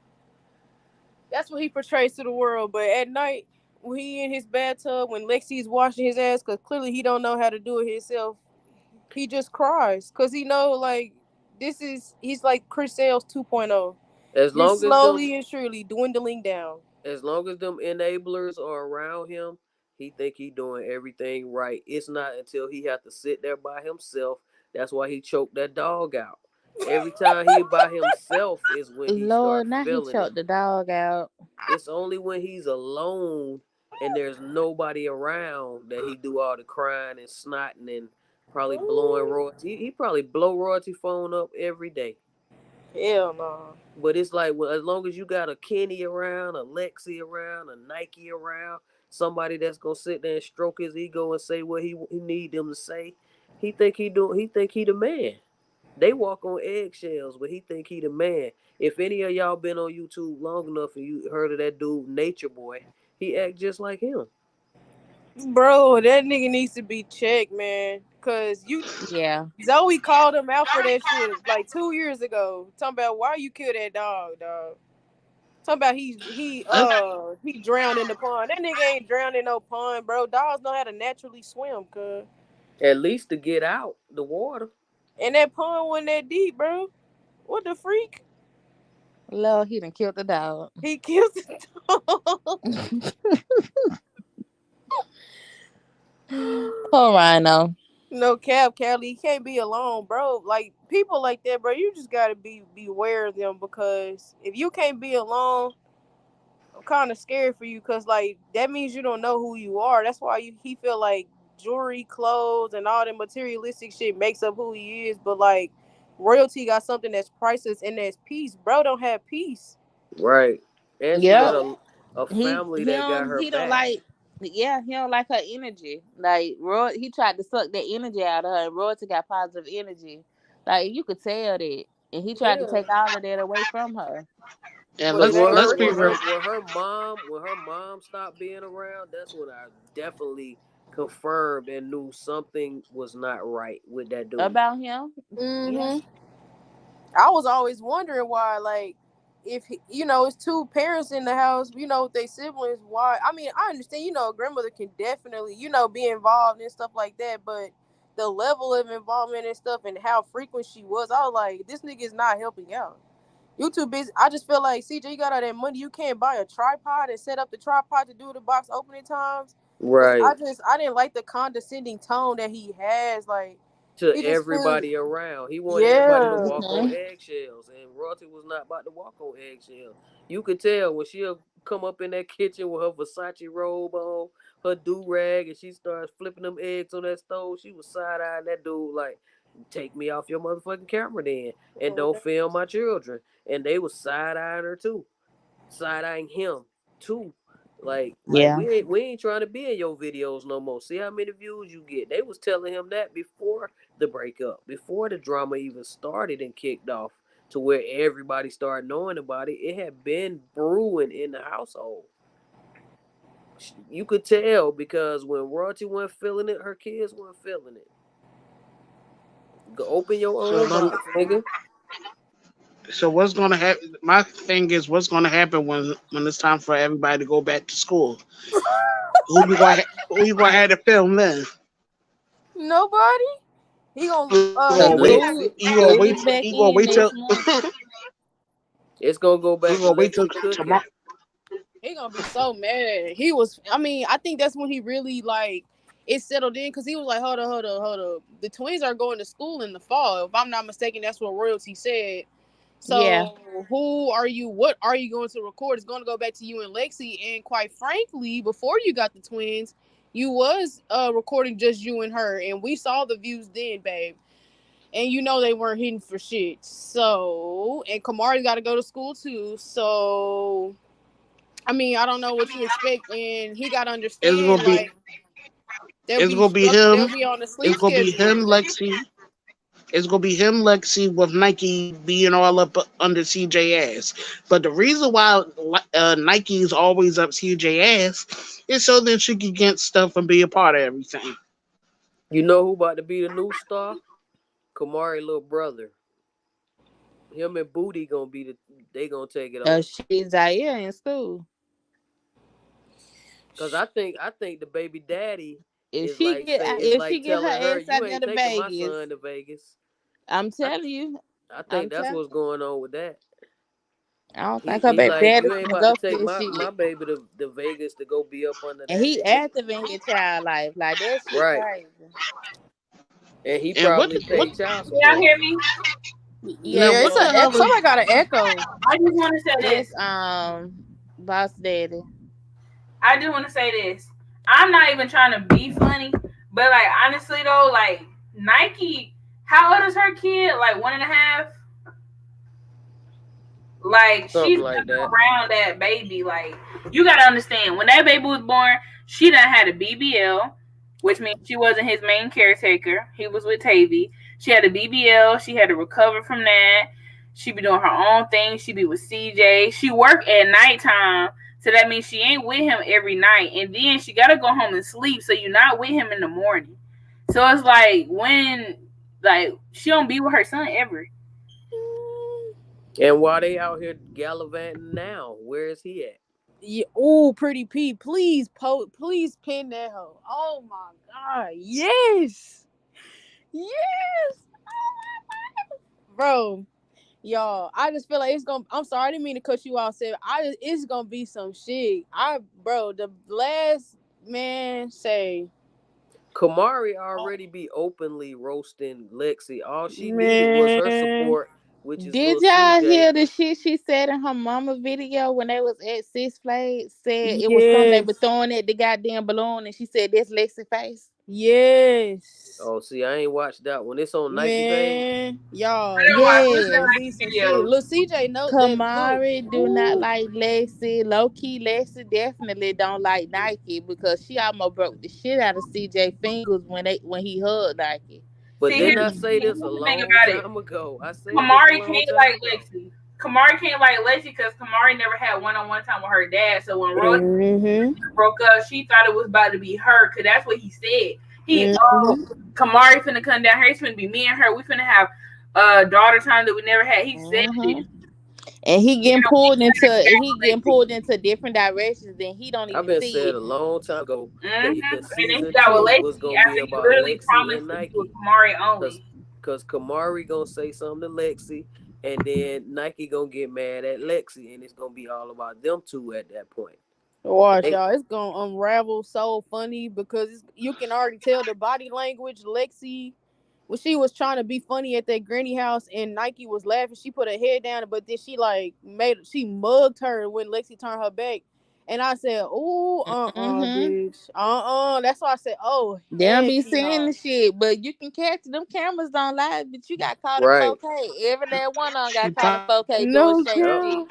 That's what he portrays to the world. But at night, when he in his bathtub when Lexi's washing his ass because clearly he don't know how to do it himself. He just cries because he know like he's like Chris Sales 2.0. As Just long as them slowly and surely dwindling down. as long as them enablers are around him, he think he doing everything right. It's not until he have to sit there by himself. That's why he choked that dog out. Every time he by himself is when he Lord, start now he feeling it. choked the dog out. It's only when he's alone and there's nobody around that he do all the crying and snotting and probably blowing royalty. He probably blow royalty phone up every day. Hell no. But it's like, well, as long as you got a Kenny around, a Lexi around, a Nike around, somebody that's gonna sit there and stroke his ego and say what he need them to say, he think he do. He think he the man. They walk on eggshells, but he think he the man. If any of y'all been on YouTube long enough and you heard of that dude Nature Boy, he act just like him. Bro, that nigga needs to be checked, man. Cause Yeah. Zoe called him out for that shit like 2 years ago. Talking about why you kill that dog. Talking about he drowned in the pond. That nigga ain't drowned in no pond, bro. Dogs know how to naturally swim, cuz. At least to get out the water. And that pond wasn't that deep, bro. What the freak? Lord, he done killed the dog. He killed the dog. Poor Rhino. No cap, Callie. He can't be alone, bro. Like people like that, bro. You just gotta be aware of them because if you can't be alone, I'm kind of scared for you because like that means you don't know who you are. That's why he feel like jewelry, clothes, and all that materialistic shit makes up who he is. But like royalty got something that's priceless and that's peace. Bro don't have peace. Right. And she got Yep. a family that got her He don't back. like he don't like her energy. Like Roy, he tried to suck that energy out of her, and Royalty got positive energy. Like you could tell that, and he tried to Yeah. take all of that away from her. And But it Cause ain't let's be working, real. bro. when her mom stopped being around, that's when I definitely confirmed and knew something was not right with that dude. About him. Yeah. Mm-hmm. I was always wondering why, like, if it's two parents in the house, with their siblings. Why? I mean, I understand. A grandmother can definitely, be involved and stuff like that. But the level of involvement and stuff, and how frequent she was, I was like, this nigga is not helping out. You too busy. I just feel like CJ, you got all that money. You can't buy a tripod and set up the tripod to do the box opening times. Cause Right. I didn't like the condescending tone that he has. Like To he just feels, everybody around. He wanted everybody to yeah. walk on Mhm. eggshells, and Royalty was not about to walk on eggshells. You could tell when she'll come up in that kitchen with her Versace robe on, her do rag, and she starts flipping them eggs on that stove. She was side eyeing that dude like, "Take me off your motherfucking camera, then, and don't film my children." And they was side eyeing her too, side eyeing him too. Like Yeah. we ain't trying to be in your videos no more. See how many views you get. They was telling him that before the breakup, before the drama even started and kicked off to where everybody started knowing about it. It had been brewing in the household. You could tell because when Royalty wasn't feeling it, her kids weren't feeling it. Go open your So own let me, box, nigga. so what's gonna happen? My thing is, what's gonna happen when it's time for everybody to go back to school? Who you gonna have to film then? Nobody. He gonna You gonna Cause wait? Lexi. You gonna school wait? is back You gonna in wait till? next month. It's gonna go You back to gonna wait till Lexi cooking. tomorrow? he gonna be so mad. He was. I mean, I think that's when he really like it settled in because he was like, hold up. The twins are going to school in the fall. If I'm not mistaken, that's what Royalty said. Yeah. So who are you? What are you going to record? It's going to go back to you and Lexi. And quite frankly, before you got the twins, you was recording just you and her, and we saw the views then, babe. And they weren't hitting for shit. So, and Kamari's got to go to school too. So, I mean, I don't know what you expect, and he got to It's understand gonna be. like they'll It's be gonna be struck. They'll him. be on a sleep It's gonna be schedule. him, Lexi. It's gonna be him, Lexi, with Nike being all up under CJ ass. But the reason why Nike is always up CJ ass is so that she can get stuff and be a part of everything. You know who about to be the new star? Kamari little brother. Him and Booty gonna be they gonna take it over. She's Zaire in school. Cause I think the baby daddy If is she like get say is if she like get her telling her, ass you out there ain't to taking my Vegas, son to Vegas. I'm I telling you, I I'm think that's telling. what's going on with that. I don't think her He baby like daddy you ain't gonna about to go for take this my shit. baby to Vegas to go be up under And that he nigga. active in his child life. Like that shit Right. crazy. And he And probably paid child Can y'all support. hear me? now Yeah, Yes, it's what the a sir. hell is somebody got an echo. I just want to say this. It's boss daddy. I just want to say this. I'm not even trying to be funny, but like honestly though, like Nike, how old is her kid? Like 1.5. Like she's Something like that. around that baby. Like you gotta understand, when that baby was born, she done had a BBL, which means she wasn't his main caretaker. He was with Tavy. She had a BBL. She had to recover from that. She be doing her own thing. She be with CJ. She work at nighttime, so that means she ain't with him every night. And then she gotta go home and sleep, so you're not with him in the morning. So it's like she don't be with her son ever. And while they out here gallivanting now, where is he at? Yeah, oh, Pretty P, please pin that hoe. Oh my god, yes, yes, bro. Y'all, I just feel like it's gonna. I'm sorry, I didn't mean to cut you off. Said it's gonna be some shit. Bro, the last man say, Kamari already be openly roasting Lexi. All she needed was her man, support, which is Did little y'all CJ. hear the shit she said in her mama video when they was at Six Flags? Said it was something they were yes, throwing at the goddamn balloon, and she said that's Lexi face. yes. Oh, see, I ain't watched that one. It's on Nike page. Man, I y'all, didn't watch it's Yes. gonna the be some shit. videos. Look, CJ, know that. Look, Kamari do not ooh, like Lexi. Low key, Lexi definitely don't like Nike because she almost broke the shit out of CJ fingers when he hugged Nike. But See, didn't I say here's this a the thing long about it. time ago? I said this a Kamari long can't time like ago. Lexi. Kamari can't like Lexi because Kamari never had one-on-one time with her dad. So when Roy mm-hmm, broke up, she thought it was about to be her because that's what he said. mm-hmm. Kamari finna come down here. It's finna be me and her. We finna have daughter time that we never had. He said Hmm. this. And he getting Lexi. pulled into different directions, and he don't I've even been see said it. a long time ago Mm-hmm. that And then he season got with 2 was Lexi gonna be after he about literally Lexi promised and to be with Nike. Kamari Cause only. cause Kamari gonna say something to Lexi, and then Nike gonna get mad at Lexi, and it's gonna be all about them two at that point. Watch They, y'all, it's gonna unravel so funny because you can already tell the body language. Lexi, when she was trying to be funny at that granny house and Nike was laughing, she put her head down, but then she mugged her when Lexi turned her back. And I said, "Ooh, Hmm. bitch, That's why I said, "Oh, They don't heck be seeing yeah." the shit, but you can catch it. Them cameras don't lie, but you got caught in right. 4K. Every last one of them she got caught in probably 4K doing No shady Yep. shit. girl.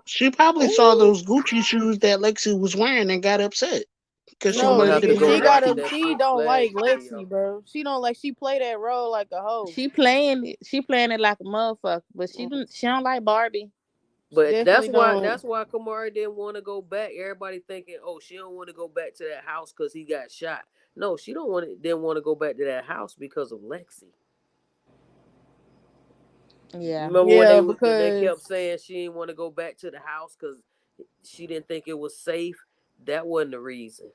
she probably saw Ooh, those Gucci shoes that Lexi was wearing and got upset because she I'm no, gonna wanted have to to nigga, be go she around got watch a. her. that She Six don't like Flags video. Lexi, bro. She don't like. She play that role like a hoe. She playing it. She playing it like a motherfucker, but she don't like Barbie. She But definitely don't. that's why Kamari didn't want to go back. Everybody thinking, oh, she don't want to go back to that house because he got shot. No, she don't want to, didn't want to go back to that house because of Lexi. Yeah. Remember when Yeah, they kept because saying she didn't want to go back to the house because she didn't think it was safe? That wasn't the reason.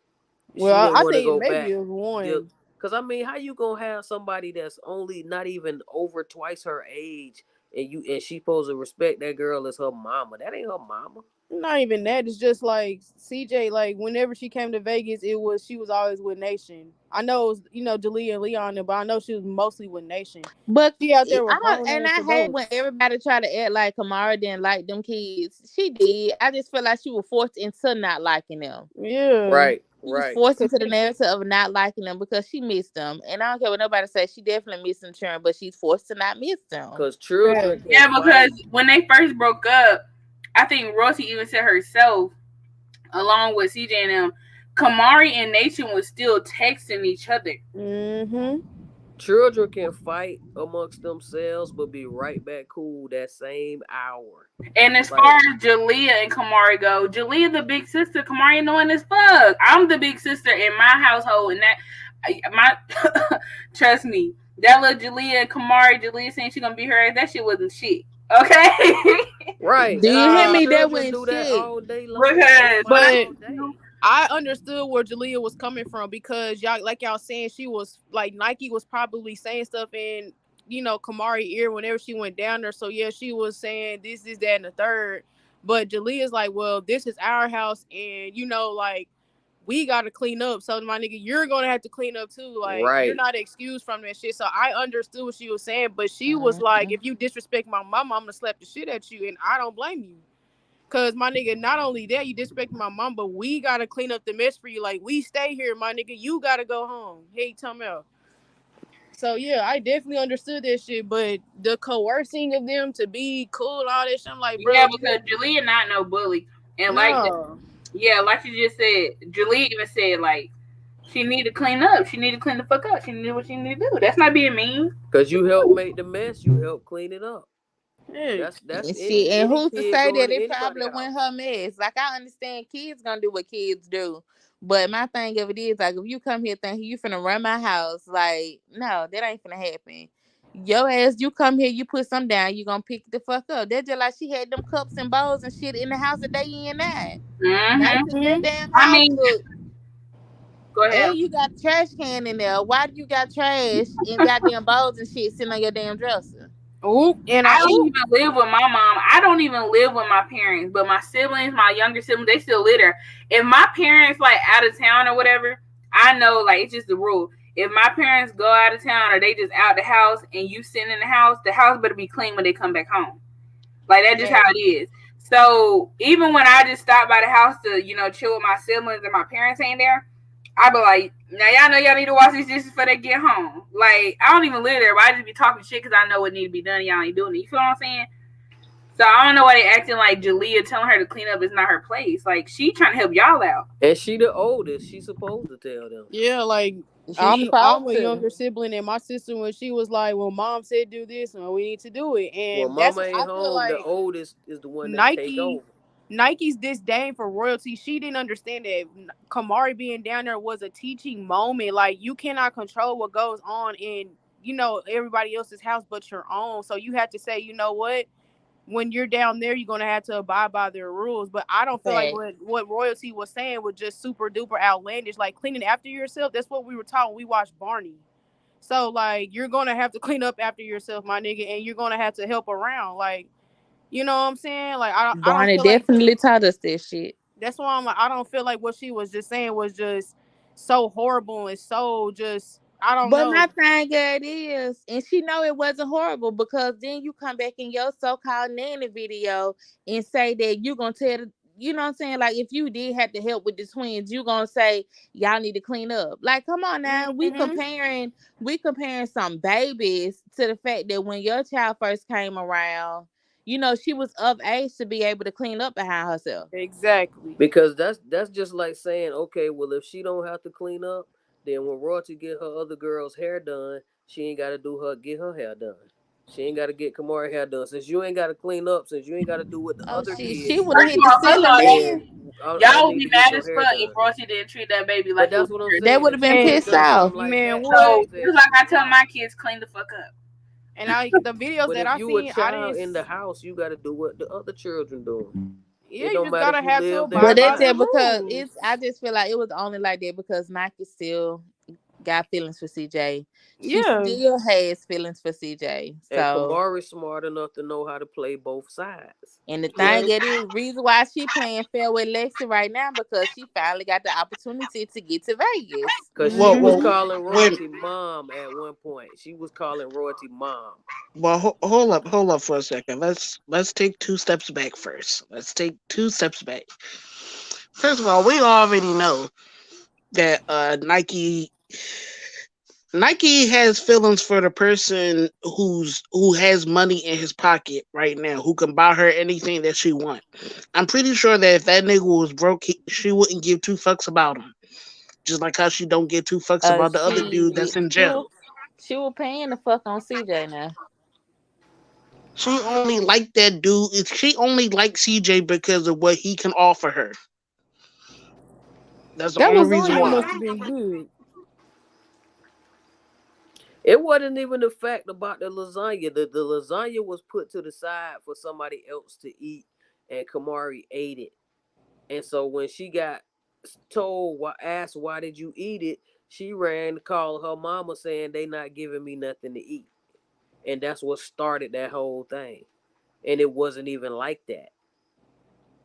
She well, didn't I want to think go maybe back. it was one. Because I mean, how you gonna have somebody that's only not even over twice her age, and she supposed to respect that girl as her mama? That ain't her mama. Not even that. It's just like CJ. Like whenever she came to Vegas, she was always with Nation. I know it was Jalea and Leon, but I know she was mostly with Nation. But She out there I with don't, grown and ass I hate when adults. everybody try to act like Kamara didn't like them kids. She did. I just feel like she was forced into not liking them. Yeah, Right, She was right. forced cause into the narrative of not liking them because she missed them. And I don't care what nobody says. She definitely missed them, children, but she's forced to not miss them. Because children can Yeah, because fight. when they first broke up, I think Rosie even said herself, along with CJ and them, Kamari and Nation was still texting each other. mm-hmm. Children can fight amongst themselves, but be right back cool that same hour. And as far Like, as Jalea and Kamari go, Jalea the big sister, Kamari annoying as fuck. I'm the big sister in my household, and my trust me, that little Jalea and Jalea saying she gonna beat her ass, that shit wasn't shit. Okay. right. Do And you hear man, Nah, me? That children wasn't do that shit. all day long. They Because when fight I but all day. I understood where Jalea was coming from because y'all, like y'all saying, she was like Nike was probably saying stuff in Kamari ear whenever she went down there. So yeah, she was saying this, is that, and the third. But Jalea's like, well, this is our house, and like we gotta clean up. So my nigga, you're gonna have to clean up too. Like you're Right. not excused from that shit. So I understood what she was saying, but she was like, if you disrespect my mama, I'm gonna slap the shit at you, and I don't blame you. Cause my nigga, not only that, you disrespect my mom, but we gotta clean up the mess for you. Like we stay here, my nigga. You gotta go home. Hey, tell me out. So yeah, I definitely understood that shit, but the coercing of them to be cool, all that shit, I'm like, bro, Yeah, because Jalea not no bully, and like no. like you just said, Jalea even said like she need to clean up. She need to clean the fuck up. She need to do what she need to do. That's not being mean. Cause you help make the mess, you help clean it up. Yeah. That's And any shit, and who's to kid say going that to it anybody's probably house. went her mess? Like I understand kids gonna do what kids do, but my thing of it is like if you come here thinking you finna run my house, like no, that ain't finna happen. Your ass, you come here, you put some down, you gonna pick the fuck up. That's just like she had them cups and bowls and shit in the house that they in that. Nice as that Mm-hmm. damn I house mean, look. go ahead. And you got a trash can in there. Why do you got trash and goddamn bowls and shit sitting on your damn dresser? Ooh, and I don't even live with my mom. I don't even live with my parents, but my siblings, my younger siblings, they still live there. If my parents like out of town or whatever, I know like it's just the rule. If my parents go out of town or they just out the house and you sitting in the house better be clean when they come back home. Like that's just how it is. So even when I just stop by the house to, chill with my siblings and my parents ain't there, I be like, now y'all know y'all need to wash these dishes before they get home. Like I don't even live there, but I just be talking shit because I know what need to be done. Y'all ain't doing it. You feel what I'm saying? So I don't know why they acting like Jalea telling her to clean up is not her place. Like she trying to help y'all out. And she the oldest. She's supposed to tell them. yeah, like She's I'm supposed a to. younger sibling, and my sister when she was like, well, mom said do this, and we need to do it, Well, and that's mama what ain't I feel home. The like. oldest is the one that take Nike over. Nike's disdain for royalty, she didn't understand that Kamari being down there was a teaching moment. Like you cannot control what goes on in everybody else's house but your own. So you have to say, you know what? When you're down there, you're gonna have to abide by their rules. But I don't feel like Fact. what royalty was saying was just super duper outlandish. Like cleaning after yourself. That's what we were taught when we watched Barney. So like you're gonna have to clean up after yourself, my nigga, and you're gonna have to help around. Like you know what I'm saying? Like I don't Barney feel like definitely taught us that shit. that's why I'm like I don't feel like what she was just saying was just so horrible and so just I don't But my know. thing it is, and she know it wasn't horrible because then you come back in your so-called nanny video and say that you gonna tell you know what I'm saying? Like if you did have to help with the twins, you gonna say y'all need to clean up. Like, come on now. Mm-hmm. We comparing some babies to the fact that when your child first came around, she was of age to be able to clean up behind herself. Exactly. Because that's just like saying, okay, well, if she don't have to clean up, then when Royalty get her other girl's hair done, she ain't got to get her hair done. She ain't got to get Kamari hair done. Since you ain't got to clean up, since you ain't got to do what the Oh other shit, she kids would have do, hit the First of ceiling all, then. then I y'all would need be to get mad your as hair fuck if done. Rosie didn't treat that baby But like it was that's what I'm her. They saying. would If have been she would And have pissed done off. something like man, that, she would what? have So said just like I something tell wrong. my kids, clean the fuck up. And the videos But that if I you a seen, I child didn't. in the house, you got to do what the other children doing. Yeah, It you don't just matter gotta if you have to live there or But abide by that's not. the just because rules. it's. I just feel like it was only like that because Nike still got feelings for CJ. She Yeah. still has feelings for CJ. And So, Kamari's smart enough to know how to play both sides. and the thing Yes. it is, reason why she playing fair with Lexi right now because she finally got the opportunity to get to Vegas. Cause she Well, was Mm-hmm. well, calling wait. Royalty mom at one point. She was calling Royalty mom. Well, hold up for a second. Let's take two steps back first. Let's take two steps back. First of all, we already know that Nike has feelings for the person who has money in his pocket right now, who can buy her anything that she want. I'm pretty sure that if that nigga was broke, she wouldn't give two fucks about him. Just like how she don't give two fucks Uh, about the other dude she that's in she was jail. she was paying the fuck on CJ now. She only liked that dude. She only liked CJ because of what he can offer her. That's the That only reason lasagna why. must have been good. It wasn't even the fact about the lasagna. The lasagna was put to the side for somebody else to eat, and Kamari ate it. And so when she got asked why did you eat it, she ran to call her mama saying they not giving me nothing to eat. And that's what started that whole thing. And it wasn't even like that.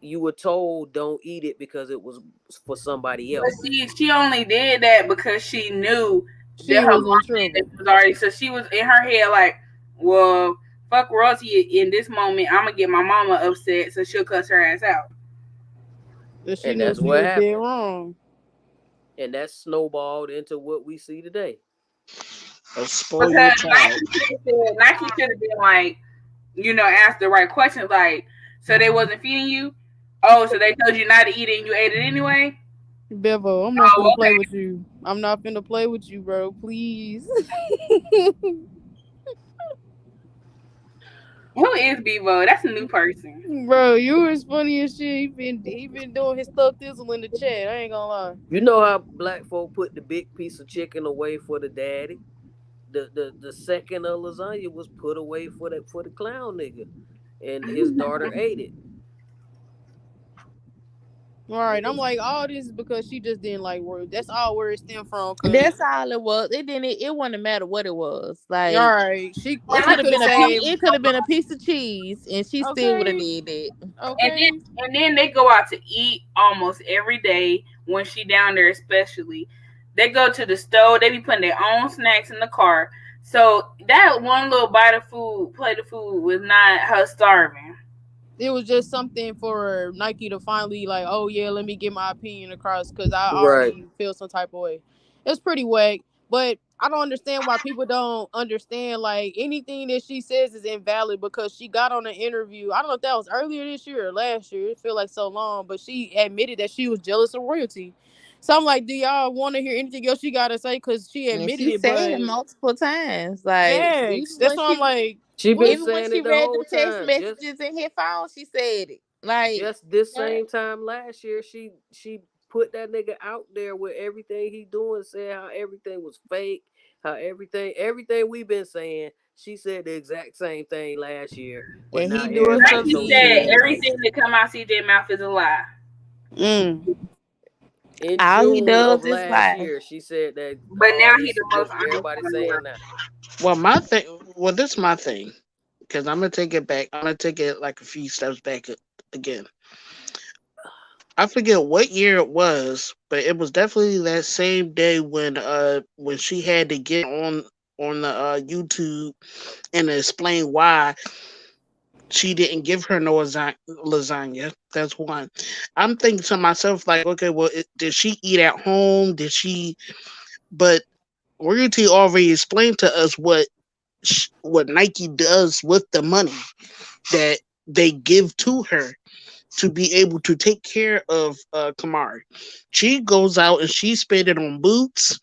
You were told don't eat it because it was for somebody But else. see, she only did that because she knew that She her was in mom did trouble. this was already. So she was in her head like, well, fuck Rosie in this moment. I'm gonna get my mama upset, so she'll cuss her ass out. But she And knew that's she what was dead happened. wrong. And that snowballed into what we see today. Spoil your Because child. Nike should have been like, ask the right questions. Like, so they wasn't feeding you. Oh, so they told you not to eat it and you ate it anyway. Bevo, I'm not Oh, finna play okay. with you. I'm not finna play with you, bro. Please. Who is Bevo? That's a new person. Bro, you was funny as shit. He been doing his stuff thistle in the chat. I ain't gonna lie. You know how black folk put the big piece of chicken away for the daddy? The second of lasagna was put away for the clown nigga. And his daughter ate it. All right, I'm like, all this is because she just didn't like word. That's all where it stemmed from. Cause That's all it was. It didn't. It wouldn't matter what it was. all Like right, she it she could have could have been a said, piece. It could have been a piece of cheese, and she still would have okay, did it. And then okay. and then they go out to eat almost every day when she down there, especially. They go to the store. They be putting their own snacks in the car. So that one little plate of food, was not her starving. It was just something for Nike to finally like, oh yeah, let me get my opinion across because I Right. already feel some type of way. It's pretty whack, but I don't understand why people don't understand like anything that she says is invalid because she got on an interview. I don't know if that was earlier this year or last year. It feel like so long, but she admitted that she was jealous of royalty. So I'm like, do y'all want to hear anything else she got to say? Because she And admitted she it, said it but multiple times. Like yeah, even that's when why I'm she like, She been what? even when saying she it the read whole them text time. messages in his phone, she said it. Like Just this yeah. same time last year, she put that nigga out there with everything he doing, saying how everything was fake, how everything we've been saying. She said the exact same thing last year, but And now he doing Like everything's some he so said, smooth BS. and nice. everything that come out CJ mouth is a lie. Mm. In All he June does of is last lie. year, she said that But all now he this the what most honest everybody's one in the saying world. now. Well, my thing. Well, this is my thing because I'm gonna take it back. I'm gonna take it like a few steps back again. I forget what year it was, but it was definitely that same day when she had to get on the YouTube and explain why she didn't give her no lasagna. That's one. I'm thinking to myself like, okay, well, did she eat at home? Did she? But Royalty already explained to us what Nike does with the money that they give to her to be able to take care of Kamari. She goes out and she spent it on boots,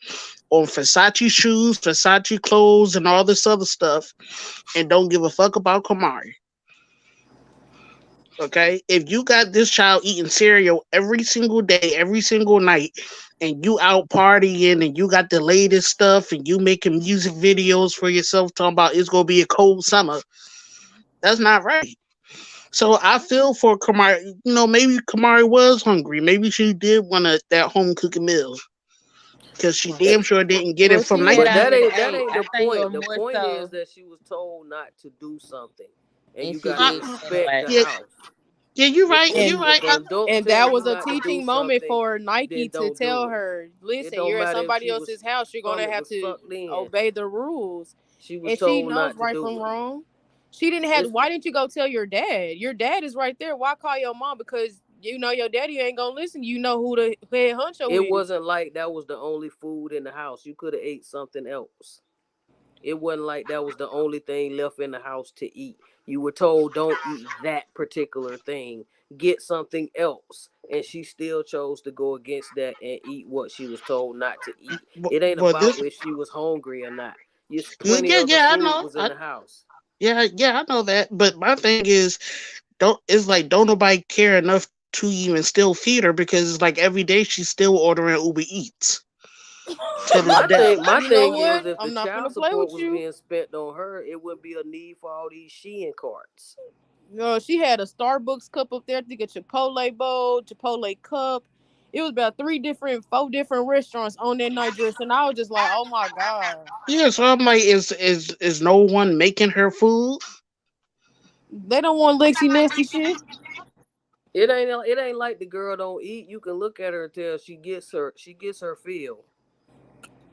on Versace shoes, Versace clothes, and all this other stuff, and don't give a fuck about Kamari. Okay, if you got this child eating cereal every single day, every single night, and you out partying and you got the latest stuff and you making music videos for yourself talking about it's gonna be a cold summer, that's not right. So I feel for Kamari. Maybe Kamari was hungry. Maybe she did want that home cooking meal because she damn sure didn't get it Well, from she had But Nike. that already ain't that ate. ain't I the think it point. was The more point is so, that she was told not to do something, and and you she got to did Uh, respect anyway. the yeah, house. yeah, you're If right. if You're And right. if an adult and tell that you was a not to do teaching moment something, for Nike then to don't tell do it. her, It listen, don't you're at matter if somebody she else's was house, you're gonna stomach have was to sucked in. obey the rules. She was And she told knows not to right do from it. wrong. She didn't have It's why didn't you go tell your dad? Your dad is right there. Why call your mom? Because you know your daddy ain't gonna listen. You know who the head honcho it is. wasn't like that was the only food in the house. You could have ate something else. It wasn't like that was the only thing left in the house to eat. You were told don't eat that particular thing. Get something else. And she still chose to go against that and eat what she was told not to eat. It ain't But about this, if she was hungry or not. Yes, yeah, plenty yeah, other yeah, I food know. was in the house. Yeah, I know that. But my thing is, don't it's like don't nobody care enough to even still feed her because it's like every day she's still ordering Uber Eats to this My day. thing, my You know thing is, what? if the I'm not child gonna play support with was you. being spent on her, it wouldn't be a need for all these Shein carts. No, she had a Starbucks cup up there. I think a Chipotle bowl, Chipotle cup. it was about 4 different restaurants on that night dress, and I was just like, oh my god. Yeah, so I'm like, is no one making her food? They don't want Lexi nasty shit. It ain't like the girl don't eat. You can look at her until she gets her fill.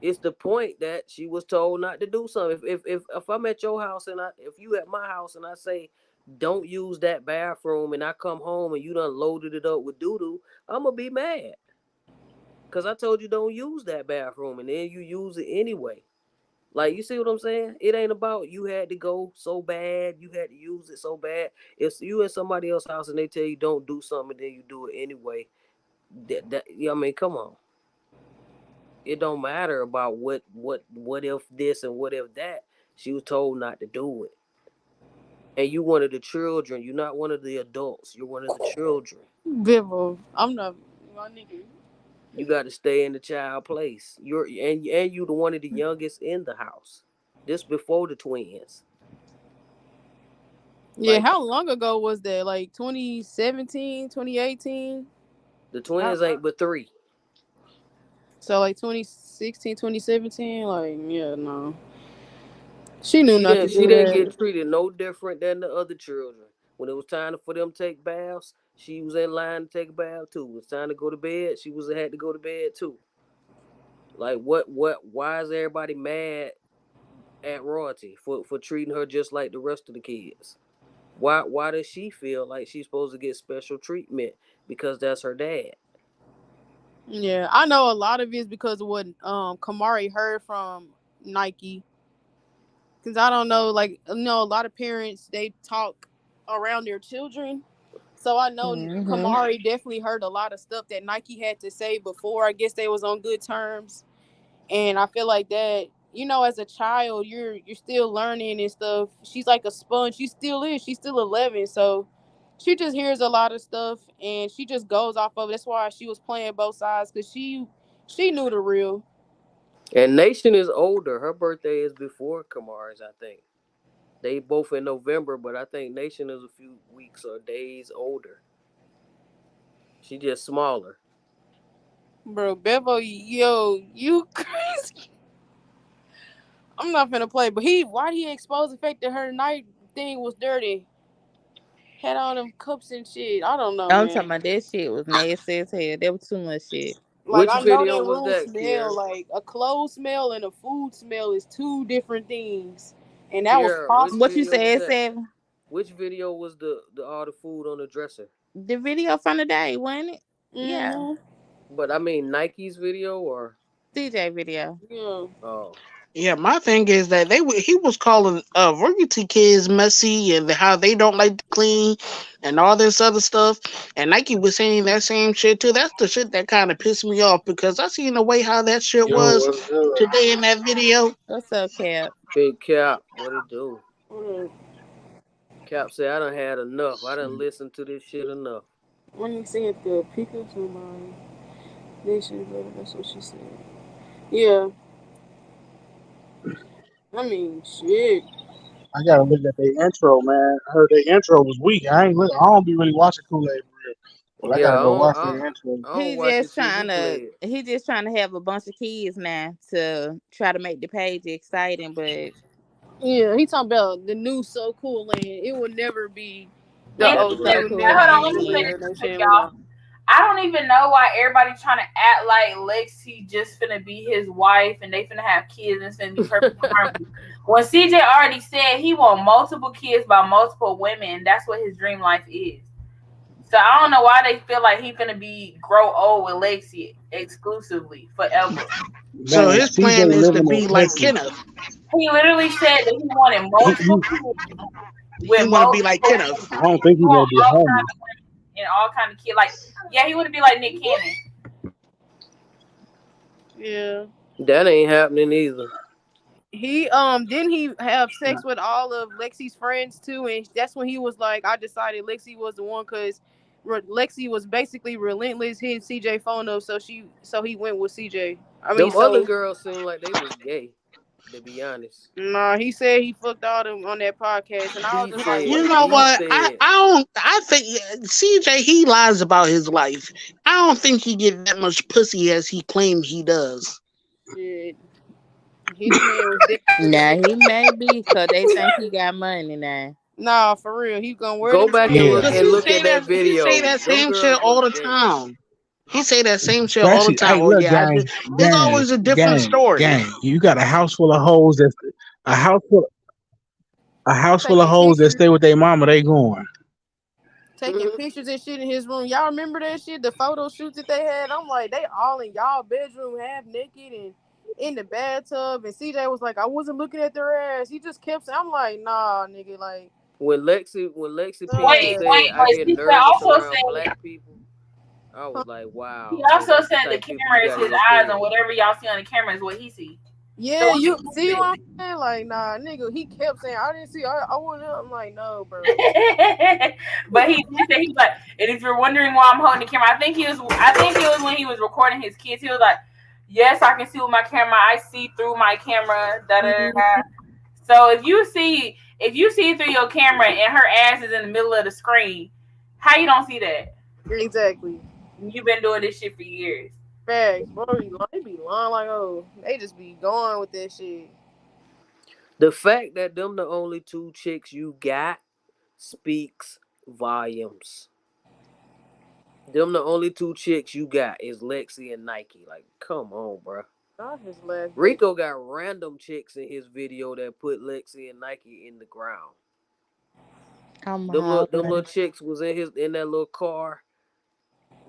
It's the point that she was told not to do something. If I'm at your house and if you at my house and I say don't use that bathroom and I come home and you done loaded it up with doo doo, I'm gonna be mad because I told you don't use that bathroom and then you use it anyway. Like, you see what I'm saying? It ain't about you had to go so bad, you had to use it so bad. If you in somebody else's house and they tell you don't do something, then you do it anyway. I mean, come on. It don't matter about what if this and what if that. She was told not to do it. And you one of the children. You're not one of the adults. You're one of the children. Vivo, I'm not my nigga. You got to stay in the child place. And you the one of the youngest in the house. This before the twins. Yeah, Like, how long ago was that? Like 2017, 2018? the twins ain't but 3. So like 2016, 2017? Like, yeah, no. She knew She not to didn't she do didn't that. get treated no different than the other children. When it was time for them to take baths, she was in line to take a bath too. It was time to go to bed, she had to go to bed too. Like, why is everybody mad at royalty for treating her just like the rest of the kids? Why does she feel like she's supposed to get special treatment because that's her dad? Yeah, I know a lot of it is because of what Kamari heard from Nike. Because I don't know, like, a lot of parents, they talk around their children. So I know Kamari definitely heard a lot of stuff that Nike had to say before. I guess they was on good terms. And I feel like that, as a child, you're still learning and stuff. She's like a sponge. She still is. She's still 11. So she just hears a lot of stuff and she just goes off of it. That's why she was playing both sides, because she knew the real. And Nation is older. Her birthday is before Kamari's, I think. They both in November, but I think Nation is a few weeks or days older. She just smaller. Bro, Bevo, yo, you crazy. I'm not finna play, but why'd he expose the fact that her night thing was dirty? Had all them cups and shit. I don't know, I'm man. talking about that shit was nasty as hell. There was too much shit. Like, Which I know video that was room that, smell, Kiera? like a clothes smell and a food smell is 2 different things. And that was Kiera, which possible. What you video was said, that? Seven? Which video was the all the food on the dresser? The video from the day, wasn't it? Yeah. Mm-hmm. But I mean Nike's video or CJ video. Yeah. oh. Yeah, my thing is that he was calling royalty kids messy and how they don't like to clean and all this other stuff. And Nike was saying that same shit too. That's the shit that kind of pissed me off because I seen the way how that shit Yo, was what's good? today in that video. What's up, Cap? Big Cap, what it do? What Cap said I done had enough. I done listened to this shit enough. when you said the pick up somebody, that's what she said. Yeah. I mean, shit. I gotta look at their intro, man. I heard their intro was weak. I don't be really watching Kool-Aid for real. But I Yeah, gotta go watch their intro. I don't watch the TV play. He just trying to have a bunch of kids now to try to make the page exciting, but Yeah, he talking about the new So Cool Land. It will never be the And old. So It Cool hold on, let Land, me say yeah. this quick, y'all. I don't even know why everybody's trying to act like Lexi just finna be his wife and they finna have kids and it's finna be perfect harmony. When CJ already said he want multiple kids by multiple women, that's what his dream life is. So I don't know why they feel like he finna grow old with Lexi exclusively forever. So Man, his plan CJ is to living be in like Texas. Kenneth. He literally said that he wanted multiple kids He with want to be multiple like Kenneth. I don't think he's gonna be all homeless. kind of women and all kind of kids. Like, yeah, he would be like Nick Cannon. Yeah. That ain't happening either. He didn't he have sex with all of Lexi's friends too, and that's when he was like, I decided Lexi was the one because Lexi was basically relentless hitting CJ phone up, so he went with CJ. I mean, Them other so girls seemed like they was gay. To be honest, Nah, he said he fucked all them on that podcast, and I was he just like, said. what You the know He fuck? what? said. I think CJ he lies about his life. I don't think he get that much pussy as he claimed he does. Shit, his man was dead. Nah, he may be, cause they think he got money now. Nah, for real, he gonna wear Go them back chains. Yeah. Cause and look at that he say video. that Them same shit girls all look the great. time. He say that same shit all the Especially, time. hey, Oh look, yeah, it's gang, always a different story. gang. You got a house full of hoes. That's a house full. A house full of Taking hoes that pictures, stay with their mama. They going. taking Mhm. pictures and shit in his room. Y'all remember that shit? The photo shoots that they had. I'm like, they all in y'all bedroom, half naked and in the bathtub. And CJ was like, I wasn't looking at their ass. He just kept saying, I'm like, nah, nigga, like, When Lexi P Wait, said wait, uh, I but get he said nervous also around said black people, I was like, he wow, also that's the said the type of people you camera is got in his your eyes, and crib. whatever y'all see on the camera is what he see. So yeah, you see what I'm saying? Like, nah, nigga, he kept saying, I didn't see, I wasn't. I'm like, no, bro. but he did say, he was like, and if you're wondering why I'm holding the camera, I think it was when he was recording his kids. He was like, yes, I can see with my camera. I see through my camera. Da da da. So if you see through your camera and her ass is in the middle of the screen, how you don't see that? Exactly. You've been doing this shit for years. Facts, bro. They be lying like, oh, they just be going with that shit. The fact that them the only two chicks you got speaks volumes. Them the only two chicks you got is Lexi and Nike. Like, come on, bro. Not his last bitch. Rico got random chicks in his video that put Lexi and Nike in the ground. I'm Them little hollering. chicks was in that little car.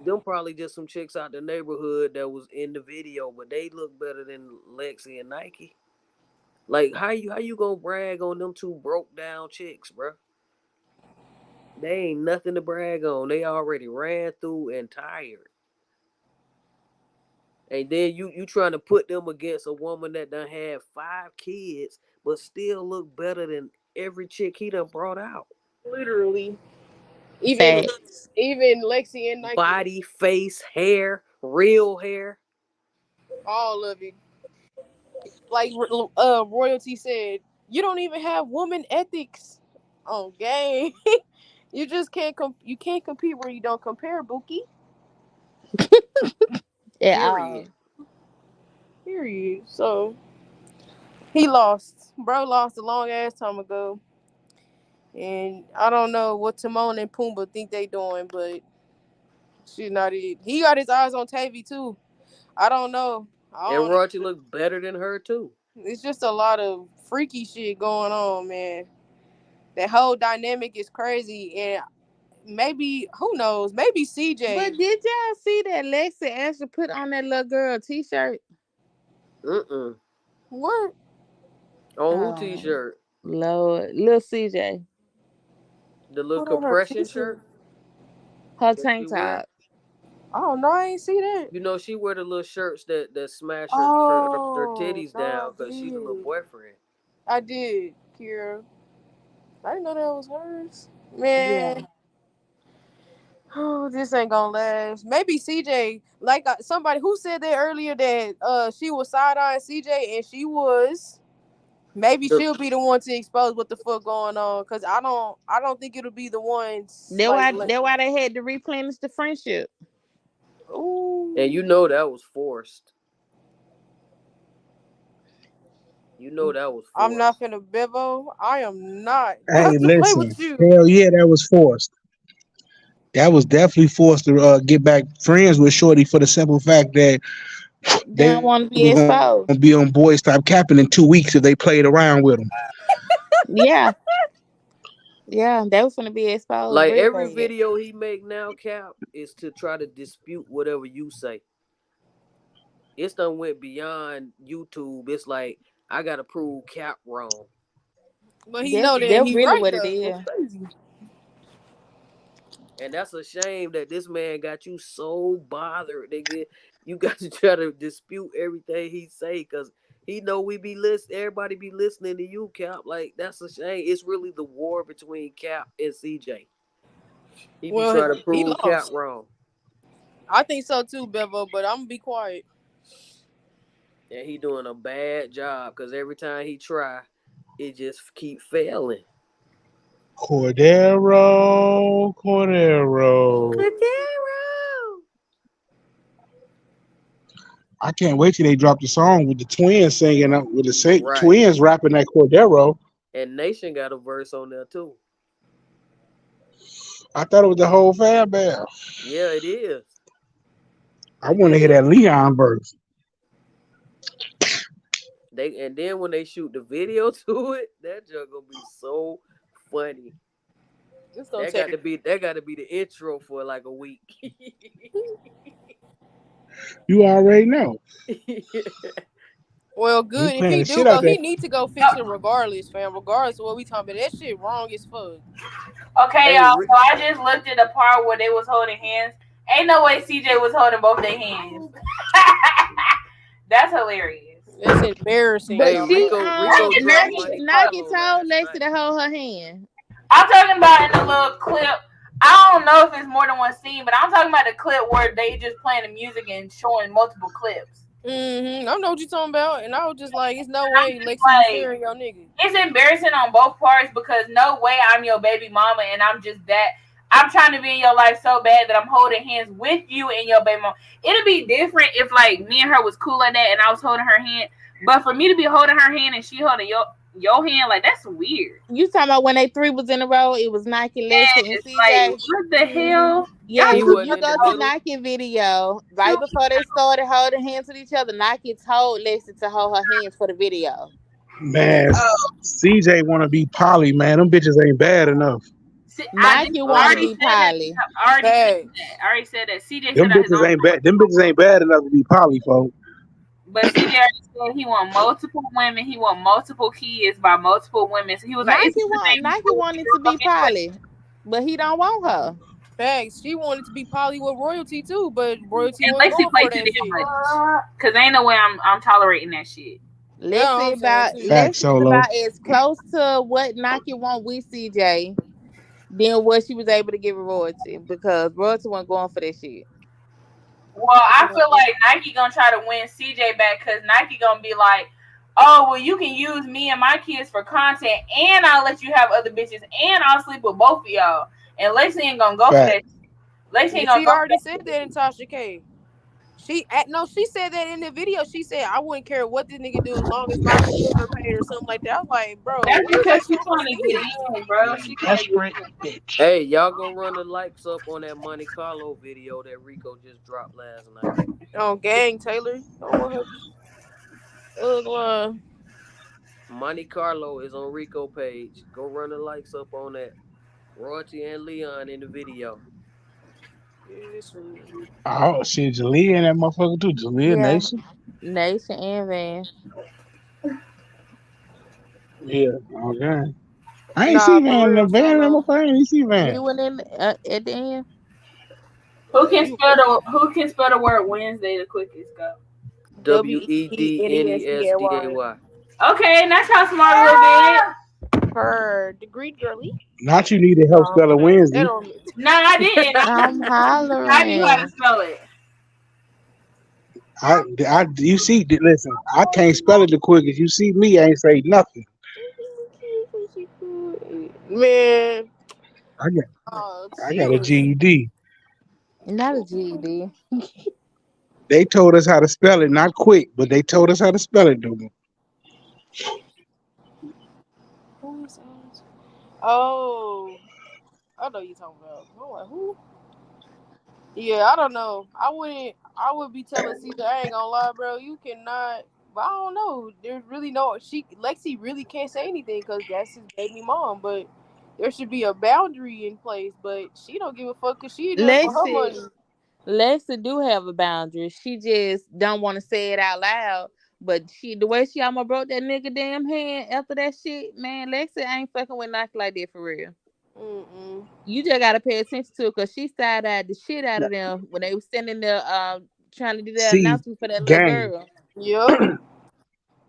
Them probably just some chicks out the neighborhood that was in the video, but they look better than Lexi and Nike. Like how you gonna brag on them two broke down chicks, bro? They ain't nothing to brag on. They already ran through and tired. And then you trying to put them against a woman that done had 5 kids, but still look better than every chick he done brought out. Literally. Even Facts. even Lexi and Nike, Body, face, hair, real hair. all of it. Like royalty said, you don't even have woman ethics on game. You just you can't compete where you don't compare, Bookie. Yeah. Period. Period. So he lost. Bro lost a long ass time ago. And I don't know what Timon and Pumbaa think they doing, but she's not it. He got his eyes on Tavy too. I don't know. And Roger looked better than her too. It's just a lot of freaky shit going on, man. That whole dynamic is crazy, and maybe who knows? Maybe But CJ. did y'all see that Lexi actually put on that little girl t-shirt? Mm-mm. What? On who Oh t-shirt? Lord, little CJ, The little Put on her compression t-shirt. shirt her that she tank wear? top. Oh no, I ain't see that. You know, she wear the little shirts that smash her Oh titties no, I down because she the little did. boyfriend. I did, Kira. I didn't know that was hers. Yeah. Man, oh, this ain't gonna last. Maybe CJ, like somebody who said that earlier that she was side eyeing CJ, and she was. Maybe The, she'll be the one to expose what the fuck going on, cause I don't think it'll be the ones That like. why that why they had to replenish the friendship. and Ooh. you know that was forced. You know that was I'm not forced. finna Bevo. I am not Hey, about to play listen. with you. Hell yeah, that was forced. That was definitely forced to get back friends with Shorty for the simple fact that They they don't was want to gonna be be on Boys exposed. Stop Capping in 2 weeks if they played around with them. Yeah, yeah, they was gonna be exposed Like real every bad. video he make now, Cap, is to try to dispute whatever you say. It's done went beyond YouTube. It's like I gotta prove Cap wrong. But he That's know that that's he really right what it though. That's is. crazy. And that's a shame that this man got you so bothered, nigga. You got to try to dispute everything he say because he know we be listening. Everybody be listening to you, Cap. Like that's a shame. It's really the war between Cap and CJ. He be Well, trying to he prove Cap lost. wrong. I think so too, Bevo. But I'm gonna be quiet. And he doing a bad job because every time he try, it just keep failing. Cordero, Cordero. Cordero. I can't wait till they drop the song with the twins singing up with the Right. twins rapping that Cordero. And Nation got a verse on there too. I thought it was the whole Fab Band. Yeah, it is. I want to hear that Leon verse. And then when they shoot the video to it, that just gonna be so funny. It's gonna That take got to be the intro for like a week. You already know. well, good. He If playing he the do shit go, out there. he need to go fix it regardless, fam. Regardless of what we talking about, that shit wrong as fuck. Okay, Hey, y'all. So I just looked at the part where they was holding hands. Ain't no way CJ was holding both their hands. That's hilarious. That's embarrassing. But Hey, y'all. she Rico dropped Nike Money told Carlo Lexi last to hold her hand. I'm talking about in the little clip. I don't know if it's more than one scene, but I'm talking about the clip where they just playing the music and showing multiple clips. I know what you're talking about, and I was just like, it's no way Lexi like, fearing your nigga. It's embarrassing on both parts because no way I'm your baby mama and I'm just that. I'm trying to be in your life so bad that I'm holding hands with you and your baby mama. It'd be different if like me and her was cool like that and I was holding her hand, but for me to be holding her hand and she holding your hand, like that's weird. You talking about when they three was in a row? It was Nike, Lexi, and It's CJ. like, what the hell? Yeah, He you wasn't in go the to middle. Nike video right before they started holding hands with each other. Nike told Lexi to hold her hands for the video. Man, CJ want to be Polly, man. Them bitches ain't bad enough. Nike want to be Polly. I already said that. CJ Them said that his bitches own. ain't bad. Them bitches ain't bad enough to be Polly, folks. But CJ already said he want multiple women. He want multiple kids by multiple women. So he was Nike like, wanted to be Polly, but he don't want her. Facts. She wanted to be Polly with Royalty too, but Royalty and wasn't Lexi going play for too that damn shit. much. Cause ain't no way I'm tolerating that shit. Lexi Facts, Solo. about as close to what Nike want with CJ than what she was able to give Royalty because Royalty wasn't going for that shit. Well, I feel like Nike gonna try to win CJ back because Nike gonna be like, oh, well, you can use me and my kids for content, and I'll let you have other bitches, and I'll sleep with both of y'all. And Lexi ain't gonna go for that. Lexi ain't gonna She go already for that. said that in Tasha K. She said that in the video. She said, I wouldn't care what this nigga do as long as my bills are paid or something like that. I was like, bro, That's what because you she's trying to get in, bro. She Desperate bitch. Hey, y'all go run the likes up on that Monte Carlo video that Rico just dropped last night. Oh, gang, Taylor. Monte Carlo is on Rico page. Go run the likes up on that. Royalty and Leon in the video. Oh shit, Jalea and that motherfucker too. Jalea Nation. Nation and Van. Yeah, okay. I ain't see Van in the Van in my phone. I ain't see Van. He went in at the end. Who can spell the word Wednesday the quickest? Go. WEDNESDAY. Okay, that's how smart a little bit. Her degree girly. Not you need to help spell a Wednesday. No, I didn't. I'm hollering. I knew how to spell it. You see, listen, I can't spell it the quickest. You see me, I ain't say nothing. Man. I got a GED. Not a GED. They told us how to spell it, not quick, but they told us how to spell it, dude. Oh, I know you talking about. I'm like, who? Yeah, I don't know. I would be telling Caesar, I ain't gonna lie, bro. You cannot. But I don't know. There's really no. Lexi really can't say anything because that's his baby mom. But there should be a boundary in place. But she don't give a fuck because she does for her money. Lexi do have a boundary. She just don't want to say it out loud. But the way she almost broke that nigga damn hand after that shit, man, Lexi ain't fucking with Nike like that for real. You just gotta pay attention to it because she side-eyed the shit out of them when they were standing there trying to do that announcement for that little girl. Yep.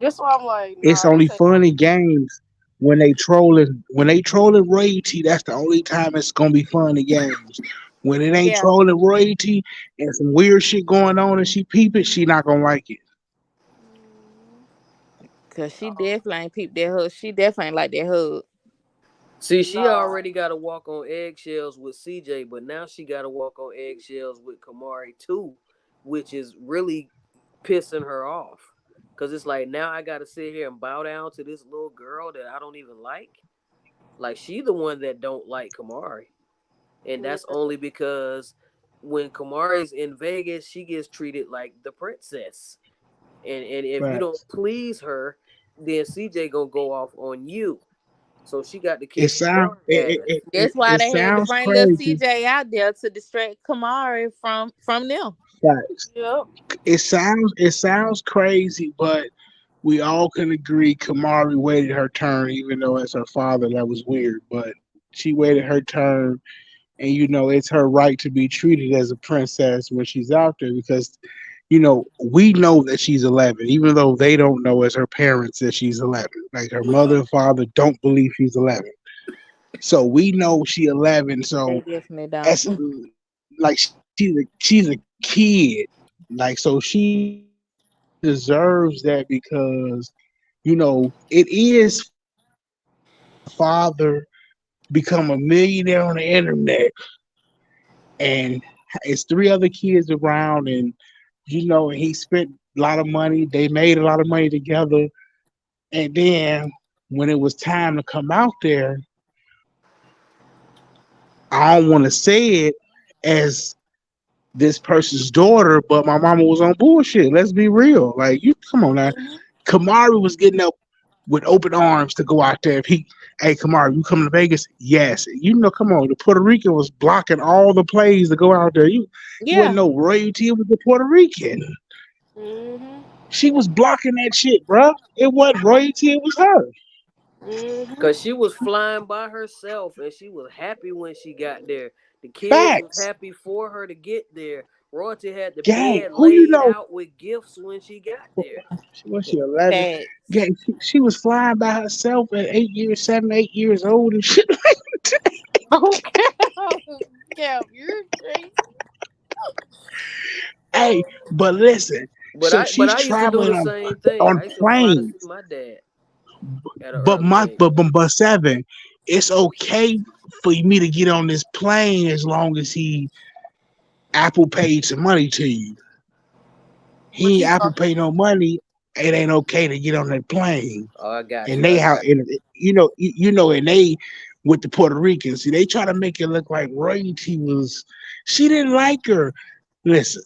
That's why I'm like, it's only funny games when they trolling royalty. That's the only time it's gonna be funny games. When it ain't trolling royalty and some weird shit going on and she peep it, she not gonna like it. Cause she definitely ain't peeped that hug. She definitely ain't like that hug. See, she No. already got to walk on eggshells with CJ, but now she got to walk on eggshells with Kamari too, which is really pissing her off. Cause it's like now I got to sit here and bow down to this little girl that I don't even like. Like she the one that don't like Kamari, and Yeah. that's only because when Kamari's in Vegas, she gets treated like the princess, and if you don't Facts. please her, then CJ gonna go off on you. So she got to It kiss sound Kamari's ass. That's why it they had to sounds bring little crazy. CJ out there to distract Kamari from them. Facts. Yep. It sounds crazy, but we all can agree Kamari waited her turn, even though as her father that was weird. But she waited her turn, and it's her right to be treated as a princess when she's out there because we know that she's 11, even though they don't know as her parents that she's 11. Like her mother and father don't believe she's 11, so we know she 11. They So definitely don't. as like she's a kid, like so she deserves that because it is father become a millionaire on the internet and it's three other kids around and he spent a lot of money, they made a lot of money together, and then when it was time to come out there, I don't want to say it as this person's daughter, but my mama was on bullshit. Let's be real. Like, you come on now. Mhm. Kamari was getting up with open arms to go out there. If hey, Kamari, you coming to Vegas? Yes. Come on. The Puerto Rican was blocking all the plays to go out there. You wouldn't Yeah. know royalty. It was the Puerto Rican. Mhm. She was blocking that shit, bruh. It wasn't royalty. It was her. Mhm. Cause she was flying by herself and she was happy when she got there. The kids was Facts. happy for her to get there. Royalty had the Gang, bed who you laid know? out with gifts when she got there. She 11. Facts. Gang, she was flying by herself at 8 years, 7, 8 years old and shit. Okay. Yeah, you're crazy. Hey, but listen, But so I she's I used to do traveling the on same thing. on I used to fly to see planes. my dad at an But early my age. but seven, it's okay for me to get on this plane as long as he Apple paid some money to you. But He ain't Apple pay no money. It ain't okay to get on that plane. Oh, I got And you. they I how got and and they with the Puerto Ricans, see, they try to make it look like royalty was. She didn't like her. Listen,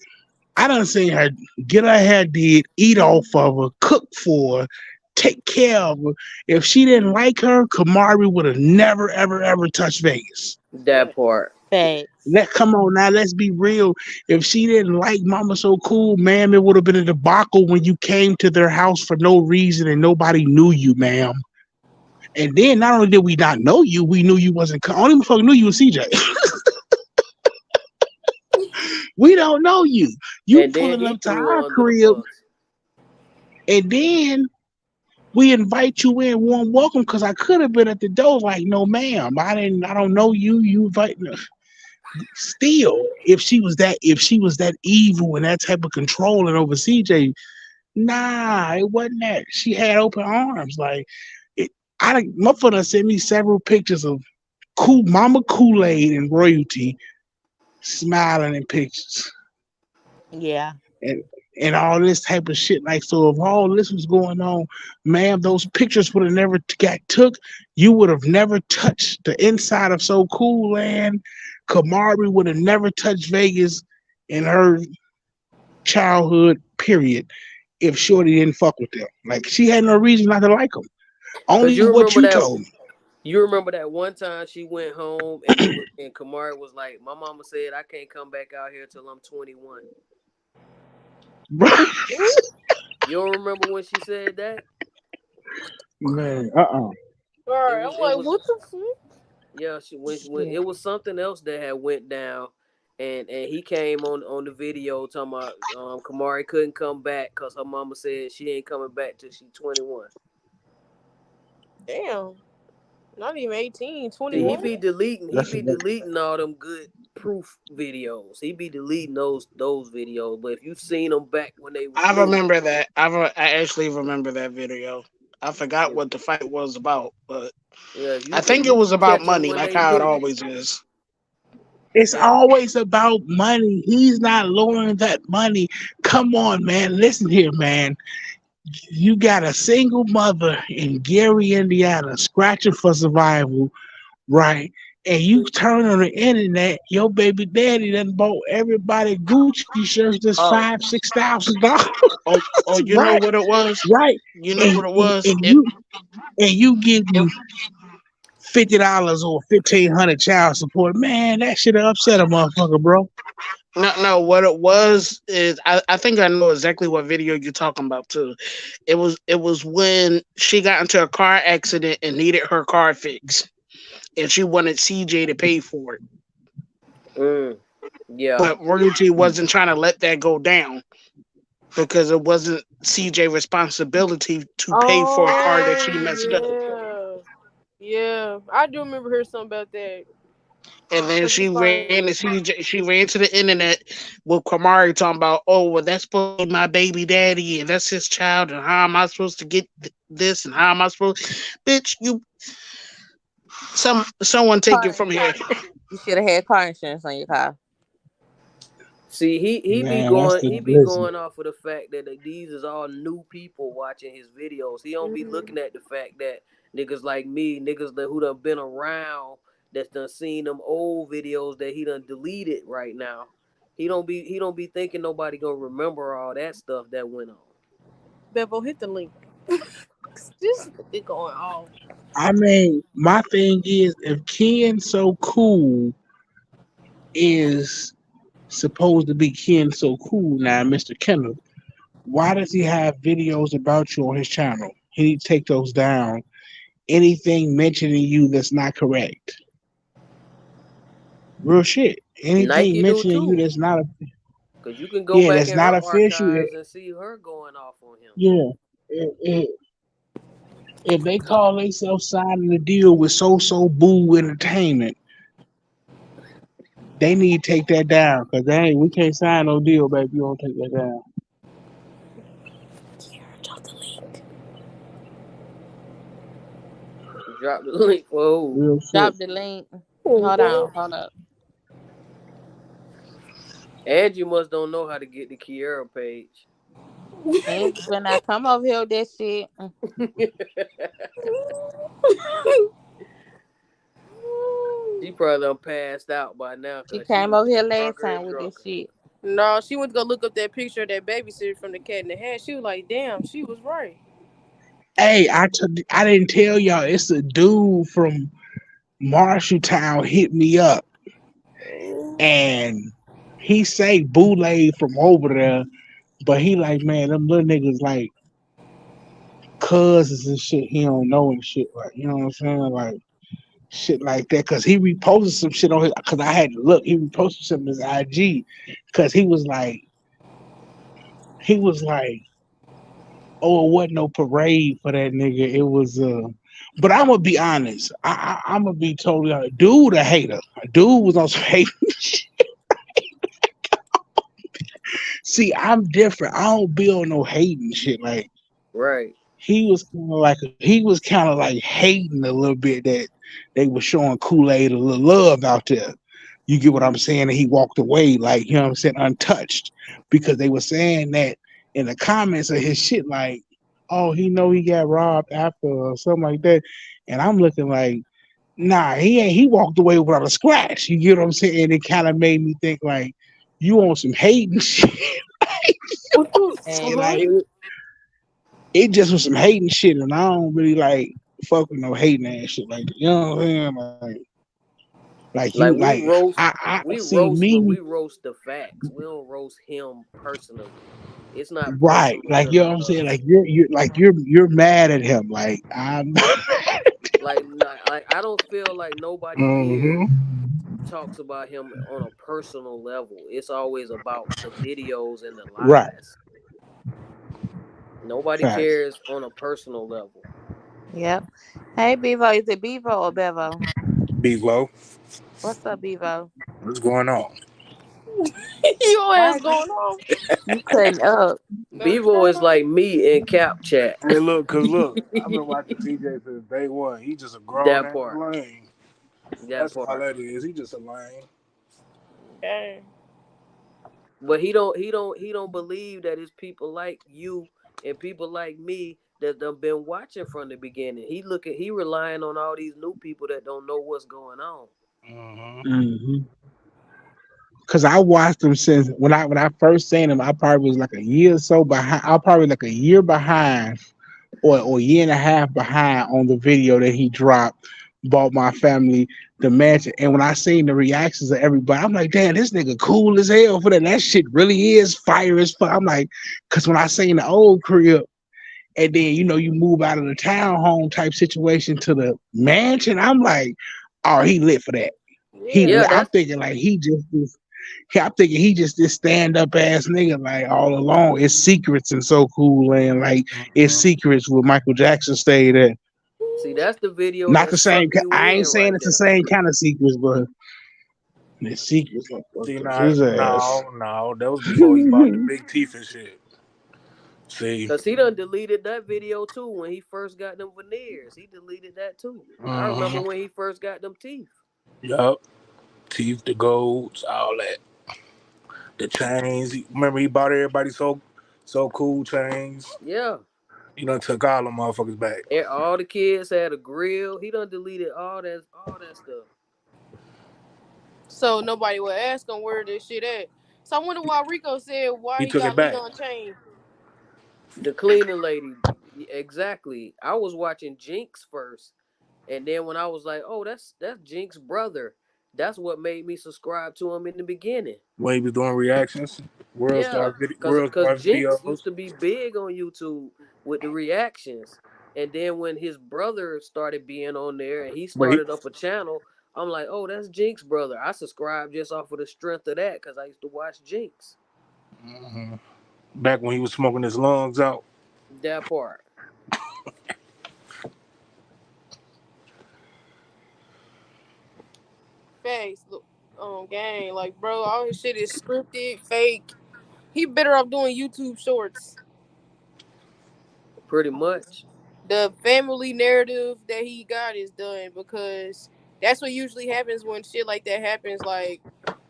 I done seen her get her hair did, eat off of her, cook for her, take care of her. If she didn't like her, Kamari would have never, ever, ever touched Vegas. that part. Facts. Come on now, let's be real. If she didn't like Mama So Cool, ma'am, it would have been a debacle when you came to their house for no reason and nobody knew you, ma'am. And then not only did we not know you, we knew you wasn't. Only motherfucker knew you was CJ. We don't know you. You And then pulling he up to threw her our under the crib, bus. and then we invite you in, warm welcome, because I could have been at the door like, no, ma'am, I don't know you. You invite me. Still, if she was that evil and that type of controlling over CJ, nah, it wasn't that. She had open arms. Like it, my father sent me several pictures of Mama Kool Aid and royalty smiling in pictures. Yeah. and and all this type of shit. Like, so if all this was going on, ma'am, those pictures would have never got took. You would have never touched the inside of So Cool Land. Kamari would have never touched Vegas in her childhood, period, if Shorty didn't fuck with them. Like, she had no reason not to like them. Cause Only what you told me. you remember that one time she went home and and Kamari was like, my mama said I can't come back out here till I'm 21. You don't remember when she said that? Man, It Alright, was I'm it like, was what the fuck? yeah, when Shit. it was something else that had went down, and he came on the video talking about Kamari couldn't come back because her mama said she ain't coming back till she 21. Damn. Not even 18, See, yeah, 21. he that's be a, deleting all them good proof videos. He be deleting those videos. But if you seen them back when they was I new, remember that. I actually remember that video. I forgot Yeah, what the fight was about, but yeah. I If think it you was can about catch them money, when like they how it do, always is. It's yeah. always about money. He's not lowering that money. Come on, man. Listen here, man. You got a single mother in Gary, Indiana, scratching for survival, right? And you turn on the internet, your baby daddy done bought everybody Gucci shirts that's Oh, $5,000-$6,000, Oh, you know right? what it was? Right. You know And, what it and, was? and you and you give you $50 or 1,500 child support, man. That should have upset a motherfucker, bro. No. What it was is I think I know exactly what video you're talking about too. It was when she got into a car accident and needed her car fixed, and she wanted CJ to pay for it, mm, yeah. but royalty wasn't trying to let that go down because it wasn't CJ responsibility to pay for a car that she messed up. Oh yeah. I do remember hearing something about that. And then Cause she it's ran like, to CJ. She ran to the internet with Kamari talking about, "Oh, well, that's supposed to be my baby daddy, and that's his child, and how am I supposed to get this, and how am I supposed, bitch, you, someone take it Car from here." You should have had car insurance on your car. See, Man, that's the he be listen. going off of the fact that these is all new people watching his videos. He don't be mhm. looking at the fact that niggas like me, niggas that who done been around, that's done seen them old videos that he done deleted right now. He don't be thinking nobody gonna remember all that stuff that went on. Bevo, hit the link. This is going off. I mean, my thing is, if Ken So Cool is supposed to be Ken So Cool now, Mr. Kendall, why does he have videos about you on his channel? He need to take those down. Anything mentioning you that's not correct. Real shit. Anything Nike do mentioning you too, that's not a cause you can go yeah, back that's in not her official. archives and see her going off on him. Yeah. If they call themselves signing a deal with So Boo Entertainment, they need to take that down because we can't sign no deal, baby. You don't take that down. Drop the link. Drop the link. Whoa. Real shit. Drop the link. Oh, Hold God. on, hold up. Angie must don't know how to get the Kiera page. And when I come over here with that shit, She probably done passed out by now she because she came was over here getting last drunker time and with this drunker. shit. No, she went to go look up that picture of that babysitter from the Cat in the Hat. She was like, damn, she was right. Hey, I didn't tell y'all. It's a dude from Marshalltown hit me up, and he say Boulay from over there, but he like, man, them little niggas like cousins and shit. He don't know and shit. Like, you know what I'm saying? Like shit like that. Cause he reposted some shit on his. Cause I had to look. He reposted some on his IG. Cause he was like, oh, it wasn't no parade for that nigga. It was but I'm gonna be honest. I'm gonna be totally honest. Dude, a hater. Dude was on some hate. See, I'm different. I don't be on no hating shit. Like Right. he was kind of like hating a little bit that they were showing Kool-Aid a little love out there. You get what I'm saying? And he walked away, like, you know what I'm saying, untouched. Because they were saying that in the comments of his shit, like, oh, he know he got robbed after or something like that. And I'm looking like, nah, he ain't. He walked away without a scratch. You get what I'm saying? And it kind of made me think like, you on some hating shit. And Like it just was some hating shit, and I don't really like fuck with no hating ass shit like that. You know what I'm saying? Like you Like I we see roast, but me we roast the facts. We don't roast him personally. It's not right. personal Like to you know what I'm saying? us. Like you're mad at him. Like I'm Like I don't feel like nobody here hmm talks about him on a personal level. It's always about the videos and the right. lies. Nobody Facts. cares on a personal level. yep. Hey Bevo, is it Bevo or Bevo? Bevo, What's up, Bevo? what's going on? Your ass Why going off. you cutting up? Bevo is like me in Cap Chat. Hey, look, cause look, I've been watching TJ since day one. He just a grown That ass part. lame. That That's all part. that is. He just a lame. Okay. But he don't believe that it's people like you and people like me that done been watching from the beginning. He relying on all these new people that don't know what's going on. Mm-hmm. Mm-hmm. Cause I watched him since when I first seen him. I probably was like a year or so behind. I was probably like a year behind, or a year and a half behind on the video that he dropped. Bought my family the mansion, and when I seen the reactions of everybody, I'm like, damn, this nigga cool as hell for that. That shit really is fire as fuck. I'm like, cause when I seen the old crib, and then you move out of the townhome type situation to the mansion, I'm like, oh, he lit for that. He, Yeah. Yeah, I'm that's thinking like he just is. Yeah, I'm thinking he just this stand up ass nigga like all along. It's secrets and so cool and like it's Mm-hmm. secrets where Michael Jackson stayed at. see that's the video Not that the same. suck you I in ain't saying right it's the there. same kind of secrets, but the secrets are See, fucked up now, his ass. no, that was before he bought the big teeth and shit. See, Cause he done deleted that video too when he first got them veneers. He deleted that too. I remember mm-hmm. when he first got them teeth. Yup, teeth, the golds, all that, the chains. Remember, he bought everybody so cool chains. Yeah. He done took all them motherfuckers back. And all the kids had a grill. He done deleted all that stuff. So nobody would ask him where this shit at. So I wonder why Rico said why He he took it got back. Leon chain. The cleaning lady, exactly. I was watching Jinx first, and then when I was like, "Oh, that's Jinx's brother," that's what made me subscribe to him in the beginning. When he was doing reactions, Yeah, cause World cause Star Jinx videos. used to be big on YouTube with the reactions, and then when his brother started being on there and he But he, started up a channel, I'm like, "Oh, that's Jinx's brother." I subscribed just off of the strength of that, cause I used to watch Jinx. mhm. Back when he was smoking his lungs out. That part. Facts. Look, gang, like bro, all his shit is scripted, fake. He better off doing YouTube shorts. Pretty much. The family narrative that he got is done because that's what usually happens when shit like that happens. Like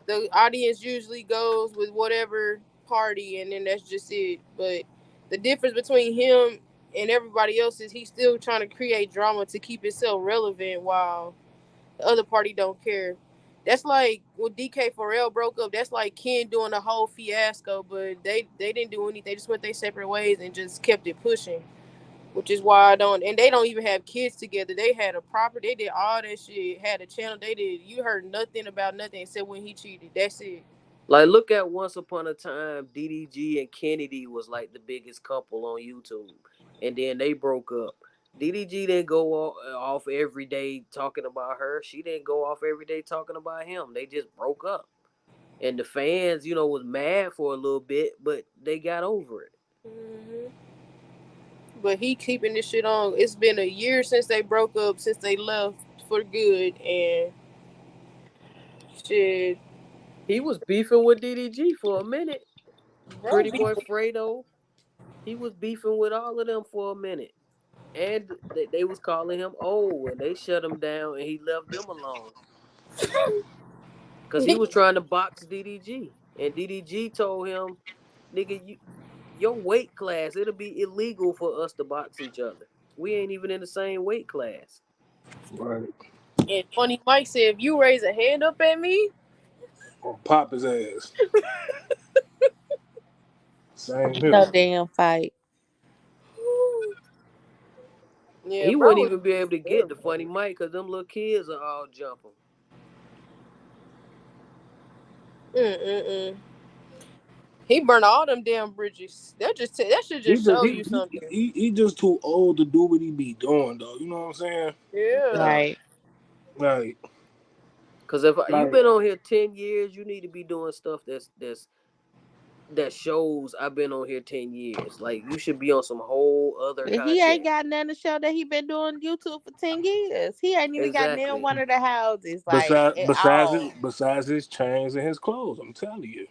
the audience usually goes with whatever party, and then that's just it. But the difference between him and everybody else is he's still trying to create drama to keep himself relevant while the other party don't care. That's like when DK Pharrell broke up. That's like Ken doing a whole fiasco, but they didn't do anything. They just went their separate ways and just kept it pushing. Which is why I don't, and they don't even have kids together. They had a proper, they did all that shit, had a channel. They did. You heard nothing about nothing except when he cheated. That's it. Like, look at Once Upon a Time, DDG and Kennedy was like the biggest couple on YouTube, and then they broke up. DDG didn't go off every day talking about her. She didn't go off every day talking about him. They just broke up, and the fans, was mad for a little bit, but they got over it. Hmm. But he keeping this shit on. It's been a year since they broke up, since they left for good, and shit. He was beefing with DDG for a minute. Bro, Pretty Boy Fredo, he was beefing with all of them for a minute. And they was calling him old, and they shut him down, and he left them alone because he was trying to box DDG, and DDG told him, "Nigga, your weight class, it'll be illegal for us to box each other. We ain't even in the same weight class." Right. and Funny Mike said, if you raise a hand up at me, Or pop his ass. Same No here. damn fight. yeah, He bro wouldn't was even be able to get the terrible. Funny Mike because them little kids are all jumping. Mm-mm-mm. He burned all them damn bridges. That should He just just show he, you he, something. he just too old to do what he be doing though. You know what I'm saying? Yeah. Yeah, Right. Like because if you've like been on here 10 years, you need to be doing stuff that shows I've been on here 10 years. Like you should be on some whole other But he ain't content. got nothing to show that he been doing YouTube for 10 years. He ain't even got near Exactly. one of the houses, like, at besides all. besides his chains and his clothes, I'm telling you.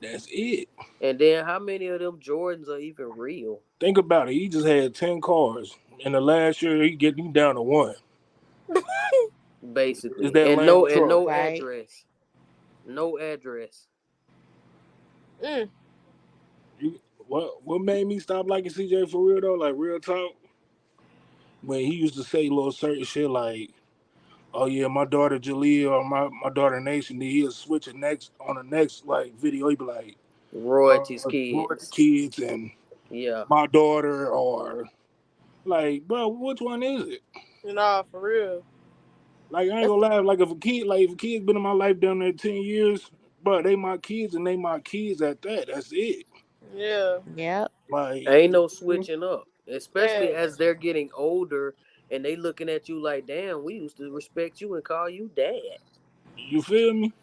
That's it. And then how many of them Jordans are even real? Think about it. He just had 10 cars. In the last year, he getting down to one. It's Basically. that Lamb And truck. no Right. address. No address. Mm. What made me stop liking CJ for real though? Like real talk. When he used to say little certain shit like, "Oh yeah, my daughter Jalea or my daughter Nation," then he'll switch it next on the next like video. He'd be like, Royalties "Royalty kids. kids and Yeah. my daughter," or like, bro, which one is it? Nah, for real. Like I ain't gonna lie. Like if a kid's been in my life down there 10 years, bro, they my kids and they my kids at that. That's it. Yeah. Yep. Like Ain't no switching up. Especially as Facts. they're getting older and they looking at you like, damn, we used to respect you and call you dad. you feel me?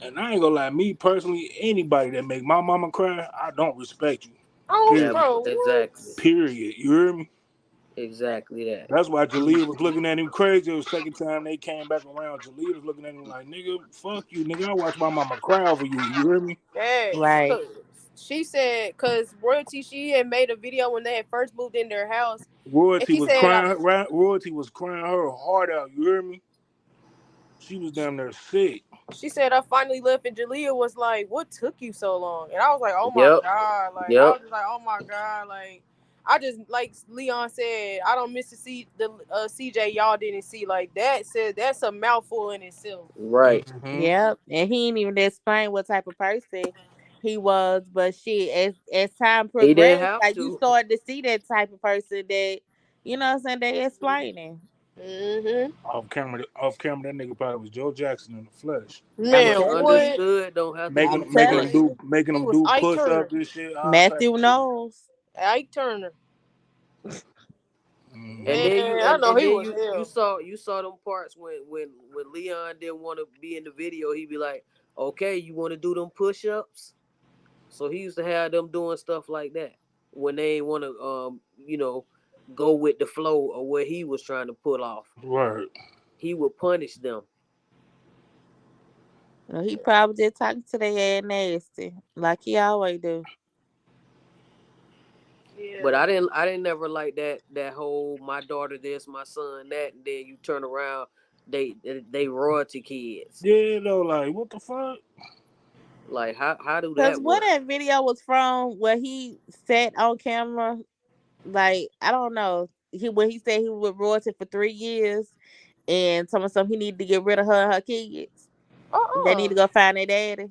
And I ain't gonna lie, me personally, anybody that make my mama cry, I don't respect you. Oh, Yeah, Period. bro, what? exactly. Period. You hear me? Exactly that. That's why Jaleel was looking at him crazy the second time they came back around. Jaleel was looking at him like, nigga, fuck you, nigga. I watched my mama cry over you. You hear me? Facts. Right. 'Cause she said, because Royalty, she had made a video when they had first moved in their house. And Royalty she was said, crying. Royalty was crying her heart out. You hear me? She was down there sick. I finally left, and Jalea was like, "What took you so long?" And I was like, "Oh my Yep. god!" Like I Yep. was just like, "Oh my god!" Like I just like Leon said, I don't miss to see the CJ y'all didn't see like that. Said that's a mouthful in itself. Right. Mm-hmm. Yep. And he didn't even explain what type of person he was, but shit, as time He didn't progressed, have like you to. started to see that type of person that, you know what I'm saying, they explaining. Mm-hmm. Off camera, that nigga probably was Joe Jackson in the flesh, I'm Man, What's telling you. what? understood don't have to I'm be telling you. explained. making He them was do Ike push Turner. ups and shit, all type Matthew of shit. knows. Ike Turner. And Mm-hmm. then Man, I know and he then was hell. you saw them parts when Leon didn't want to be in the video. He'd be like, "Okay, you want to do them push ups?" So he used to have them doing stuff like that when they want to go with the flow of what he was trying to pull off. Right. He would punish them. Well, he probably just talking to their ass nasty, like he always do. But Yeah. I didn't never like that whole my daughter this, my son that, and then you turn around, they royalty kids. Yeah, though, like, what the fuck? Like how do Cause that where work? that video was from, where he sat on camera, like I don't know, when he said he was with royalty for 3 years, and someone he needed to get rid of her and her kids. They need Uh-uh. to go find their daddy.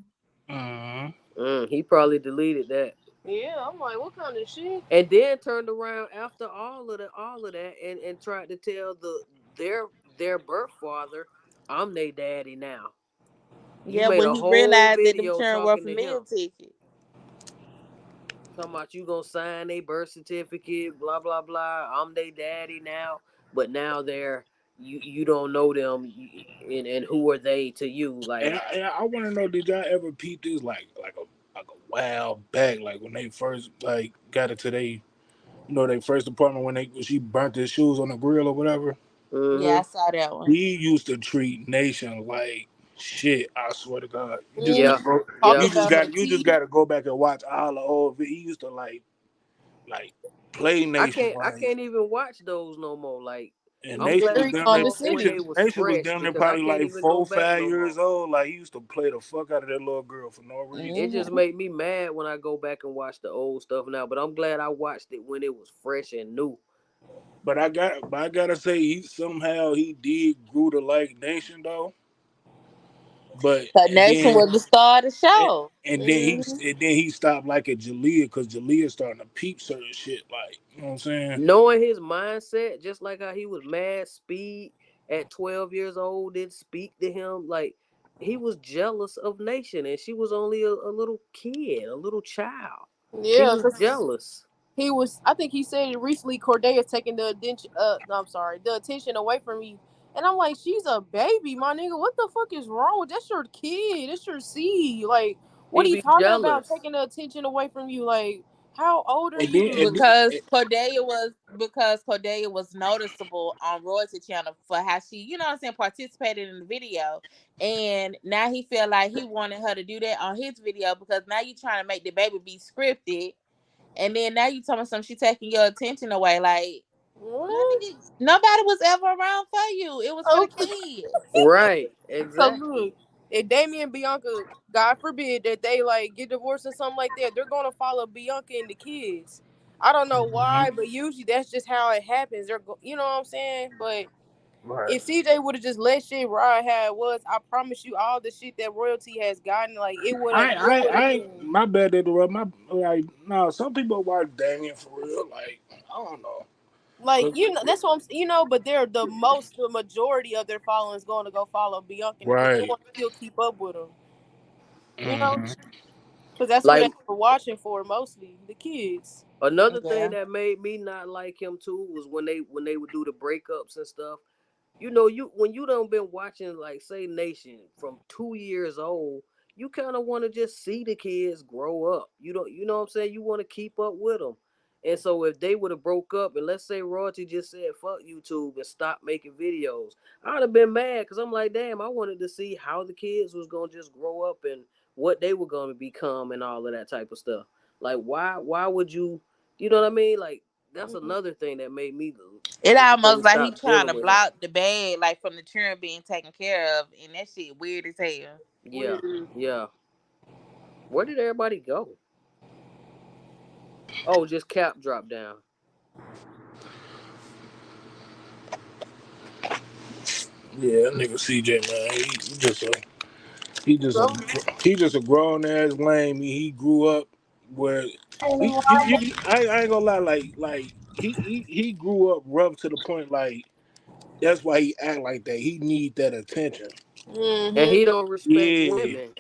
Mm-hmm. He probably deleted that. Yeah, I'm like, what kind of shit? And then turned around after all of that and tried to tell their their birth father, I'm their daddy now. You Yeah, made when a he whole realized that them video children were talking for to him. meal ticket. Talking about you gonna sign a birth certificate, blah blah blah. I'm their daddy now, but now they're you don't know them, and who are they to you? And Like, I want to know, did y'all ever peep this like a while back, like when they first like got into their first apartment when she burnt his shoes on the grill or whatever? Yeah, I mm-hmm. saw that one. He used to treat Nation like shit. I swear to God, you just Mm, Yeah, gotta go. talk yeah. about her You just teeth. gotta go back and watch all the old. He used to like play Nation I like. can't even watch those no more. Like, And I'm Nation glad was I Very down grew there. up when they condescending. was Nation was fresh down there because I probably can't like even go four, back five no more. years old. Like he used to play the fuck out of that little girl for no reason. It just Hmm. made me mad when I go back and watch the old stuff now. But I'm glad I watched it when it was fresh and new. But I gotta say, he did grew to like Nation though. But So Nation was the star of the and, show. Mm-hmm. and then he stopped liking Jalea because Jalea starting to peep certain shit. Like you know what I'm saying? Knowing his mindset, just like how he was mad Speed at 12 years old didn't speak to him. Like, he was jealous of Nation, and she was only a little kid, a little child. He Yeah, was because jealous. he was. I think he said it recently. Cordea's taking the attention. No, I'm sorry, the attention away from me. And I'm like, she's a baby, my nigga. What the fuck is wrong with that's your kid? That's your seed. Like, what He are you be talking about? jealous. Taking the attention away from you? Like, How old are And then, you? Because Cordelia was noticeable on Royalty Channel for how she, you know what I'm saying, participated in the video. And now he felt like he wanted her to do that on his video because now you trying to make the baby be scripted. And then now you telling me something, she taking your attention away. Like, What? nobody was ever around for you. It was for the Okay. kids. Right, So exactly. look, if Damien and Bianca, God forbid that they like get divorced or something like that, they're gonna follow Bianca and the kids. I don't know why, but usually that's just how it happens. You know what I'm saying? But right. if CJ would have just let shit ride how it was, I promise you, all the shit that Royalty has gotten, like it would have, been. My bad to interrupt. No, some people watch Damien for real. Like, I don't know. Like, you know, that's what but they're the majority of their following is going to go follow Bianca and the kids. They Right. want to still keep up with them, you know, Mhm. because that's who Like they were watching for mostly, the kids. another thing Yeah. that made me not like him too was when they would do the breakups and stuff. You know, you when you done been watching like say Nation from 2 years old, you kind of want to just see the kids grow up. You don't, you know what I'm saying? You want to keep up with them. And so if they would have broke up and let's say Royalty just said fuck YouTube and stop making videos, I'd have been mad because I'm like, damn, I wanted to see how the kids was gonna just grow up and what they were gonna become and all of that type of stuff. Like why would you, you know what I mean? Like that's Mm-hmm. another thing that made me It really almost like he stop trying dealing to with him. block the bag, like from the children being taken care of, and that shit weird as hell. Yeah, Weird. yeah. Where did everybody go? Oh, just Cap dropped down. Yeah, that nigga CJ, man, he just a Some, he just a grown ass lame. He grew up where I ain't gonna lie, like he grew up rough to the point like that's why he act like that. He need that attention. And mm-hmm. he don't respect Yeah, women.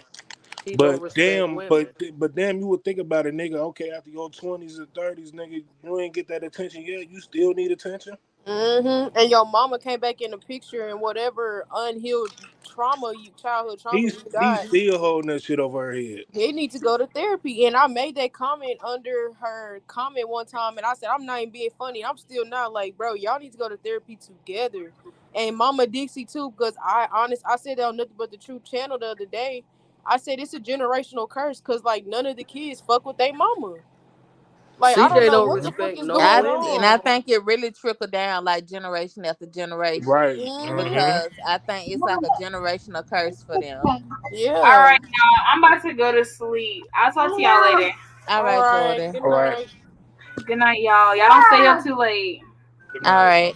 He don't but respect damn, but women. but damn, you would think about it, nigga. Okay, after your 20s and 30s, nigga, you ain't get that attention yet. You still need attention. Mm-hmm. And your mama came back in the picture and whatever unhealed childhood trauma you He's got. still holding that shit over her head. He needs to go to therapy. And I made that comment under her comment one time, and I said, I'm not even being funny. I'm still not like, bro, y'all need to go to therapy together. And Mama Dixie too, because I said that on Nothing But the Truth channel the other day. I said it's a generational curse because like none of the kids fuck with their mama. Like I don't CJ know don't what the fuck respect is no going women. I on. think it really trickled down like generation after generation Right. Mm-hmm. because I think it's like a generational curse for them. All Yeah. right, y'all. I'm about to go to sleep. I'll talk to y'all later. All All right, right. Jordan. Good All right. night. Good night, y'all. Y'all don't stay up too late. Good All night. right.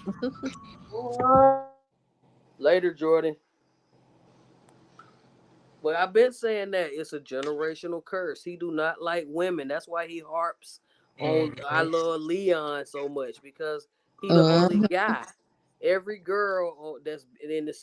Later, Jordan. But I've been saying that it's a generational curse. He do not like women. That's why he harps on I Mhm. love Leon so much because he the only Mhm. guy. Every girl that's in the